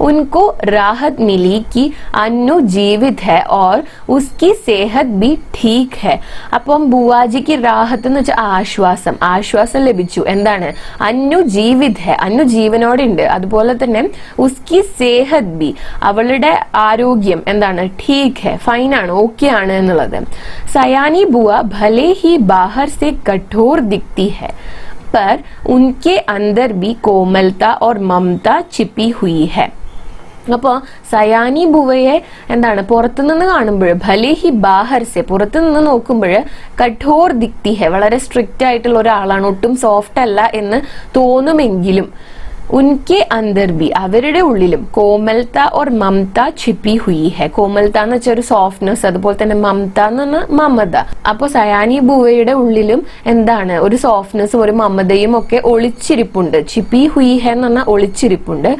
ഉൻകോ റാഹത് മിലി കി അന്നു ജീവിത് ഹെ ഓർ ഉസ്കി സെഹത് ബി ഠീക് ഹെ. അപ്പം ബുവാജിക്ക് റാഹത്ത് എന്ന് വെച്ചാൽ ആശ്വാസം, ആശ്വാസം ലഭിച്ചു. എന്താണ്, അന്നു ജീവിത് ഹെ, അന്നു ജീവനോടെ ഉണ്ട്. അതുപോലെ തന്നെ ഉസ്കി സേഹത് ബി, അവളുടെ ആരോഗ്യം എന്താണ്, ഠീക് ഹെ, ഫൈൻ ആണ്, ഓക്കെ ആണ് എന്നുള്ളത്. സയാനി ബുവ ഭലേ ഹി ബാഹർ സെ കഠോർ ദിഖ്തി ഹെ पर उनके अंदर भी कोमलता और ममता छिपी हुई है. അപ്പോൾ സയാനി ബുവയെ എന്താണ് പുറത്തുനിന്ന് കാണുമ്പോൾ ഭലേ ഹി ബാഹർസെ, പുറത്തുനിന്ന് നോക്കുമ്പോൾ കഠോർ ദിക്തി ഹെ, വളരെ സ്ട്രിക്റ്റ് ആയിട്ടുള്ള ഒരാളാണ്, ഒട്ടും സോഫ്റ്റ് അല്ല എന്ന് തോന്നുമെങ്കിലും ഉൻകെ അന്തർ ബി, അവരുടെ ഉള്ളിലും കോമൽത്ത ഓർ മമത ഛിപ്പി ഹുയി ഹെ. കോമൽത്ത എന്ന് വെച്ചാൽ ഒരു സോഫ്റ്റ്നെസ്, അതുപോലെ തന്നെ മമത എന്ന് പറഞ്ഞാൽ മമത. അപ്പൊ സയാനി ബുവയുടെ ഉള്ളിലും എന്താണ് ഒരു സോഫ്റ്റ്നെസ്സും ഒരു മമതയും ഒക്കെ ഒളിച്ചിരിപ്പുണ്ട്. ഛിപ്പി ഹുയി ഹെ എന്ന് പറഞ്ഞാൽ ഒളിച്ചിരിപ്പുണ്ട്.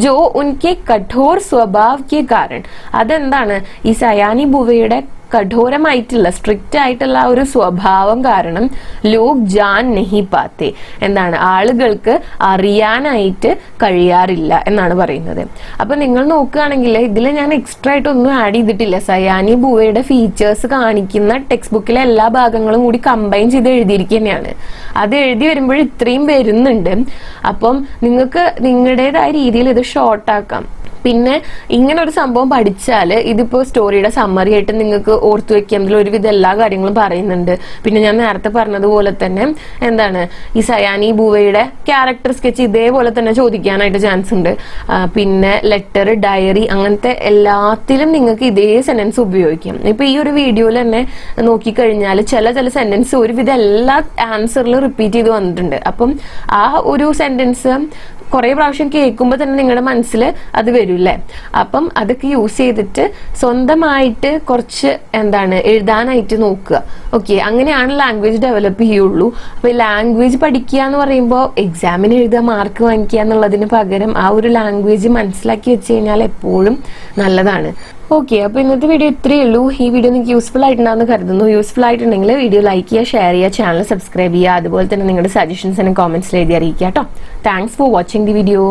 ജോ ഉൻകെ കഠോർ സ്വഭാവ് കെ കാരൺ, അതെന്താണ് ഈ സയാനി ബുവയുടെ കഠോരമായിട്ടുള്ള സ്ട്രിക്റ്റ് ആയിട്ടുള്ള ആ ഒരു സ്വഭാവം കാരണം ലോക് ജാൻ നഹി പാത്തെ, എന്താണ് ആളുകൾക്ക് അറിയാനായിട്ട് കഴിയാറില്ല എന്നാണ് പറയുന്നത്. അപ്പൊ നിങ്ങൾ നോക്കുകയാണെങ്കിൽ ഇതിൽ ഞാൻ എക്സ്ട്രാ ആയിട്ട് ഒന്നും ആഡ് ചെയ്തിട്ടില്ല. സയാനി ബുവയുടെ ഫീച്ചേഴ്സ് കാണിക്കുന്ന ടെക്സ്റ്റ് ബുക്കിലെ എല്ലാ ഭാഗങ്ങളും കൂടി കമ്പൈൻ ചെയ്ത് എഴുതിയിരിക്കുന്നതാണ്. അത് എഴുതി വരുമ്പോൾ ഇത്രയും വരുന്നുണ്ട്. അപ്പം നിങ്ങൾക്ക് നിങ്ങളുടേതായ രീതിയിൽ ഇത് ഷോർട്ടാക്കാം. പിന്നെ ഇങ്ങനെ ഒരു സംഭവം പഠിച്ചാൽ ഇതിപ്പോ സ്റ്റോറിയുടെ സമ്മറി ആയിട്ട് നിങ്ങൾക്ക് ഓർത്തു വെക്കാം. ഇതിൽ ഒരുവിധം എല്ലാ കാര്യങ്ങളും പറയുന്നുണ്ട്. പിന്നെ ഞാൻ നേരത്തെ പറഞ്ഞതുപോലെ തന്നെ എന്താണ് ഈ സയാനി ബുവയുടെ ക്യാരക്ടർ സ്കെച്ച് ഇതേപോലെ തന്നെ ചോദിക്കാനായിട്ട് ചാൻസ് ഉണ്ട്. പിന്നെ ലെറ്റർ, ഡയറി, അങ്ങനത്തെ എല്ലാത്തിലും നിങ്ങൾക്ക് ഇതേ സെന്റൻസ് ഉപയോഗിക്കാം. ഇപ്പൊ ഈ ഒരു വീഡിയോയിൽ തന്നെ നോക്കിക്കഴിഞ്ഞാൽ ചില സെന്റൻസ് ഒരുവിധം എല്ലാ ആൻസറിലും റിപ്പീറ്റ് ചെയ്ത് വന്നിട്ടുണ്ട്. അപ്പം ആ ഒരു സെന്റൻസ് കുറെ പ്രാവശ്യം കേൾക്കുമ്പോൾ തന്നെ നിങ്ങളുടെ മനസ്സിൽ അത് വരില്ലേ. അപ്പം അതൊക്കെ യൂസ് ചെയ്തിട്ട് സ്വന്തമായിട്ട് കുറച്ച് എഴുതാനായിട്ട് നോക്കുക. ഓക്കെ, അങ്ങനെയാണ് ലാംഗ്വേജ് ഡെവലപ്പ് ചെയ്യുള്ളൂ. അപ്പൊ ലാംഗ്വേജ് പഠിക്കുക എന്ന് പറയുമ്പോൾ എക്സാമിന് എഴുതുക, മാർക്ക് വാങ്ങിക്കുക എന്നുള്ളതിന് പകരം ആ ഒരു ലാംഗ്വേജ് മനസ്സിലാക്കി വെച്ച് കഴിഞ്ഞാൽ എപ്പോഴും നല്ലതാണ്. ഓക്കെ, അപ്പൊ ഇന്നത്തെ വീഡിയോ ഇത്രയേ ഉള്ളൂ. ഈ വീഡിയോ നിങ്ങൾക്ക് യൂസ്ഫുൾ ആയിട്ടുണ്ടാവുമെന്ന് കരുതുന്നു. യൂസ്ഫുൾ ആയിട്ടുണ്ടെങ്കിൽ വീഡിയോ ലൈക്ക് ചെയ്യുക, ഷെയർ ചെയ്യുക, ചാനൽ സബ്സ്ക്രൈബ് ചെയ്യുക. അതുപോലെ തന്നെ നിങ്ങളുടെ സജഷൻസ് ആൻഡ് കോമെന്റ്സിൽ എഴുതി അറിയിക്കുക കേട്ടോ. Thanks for watching the video.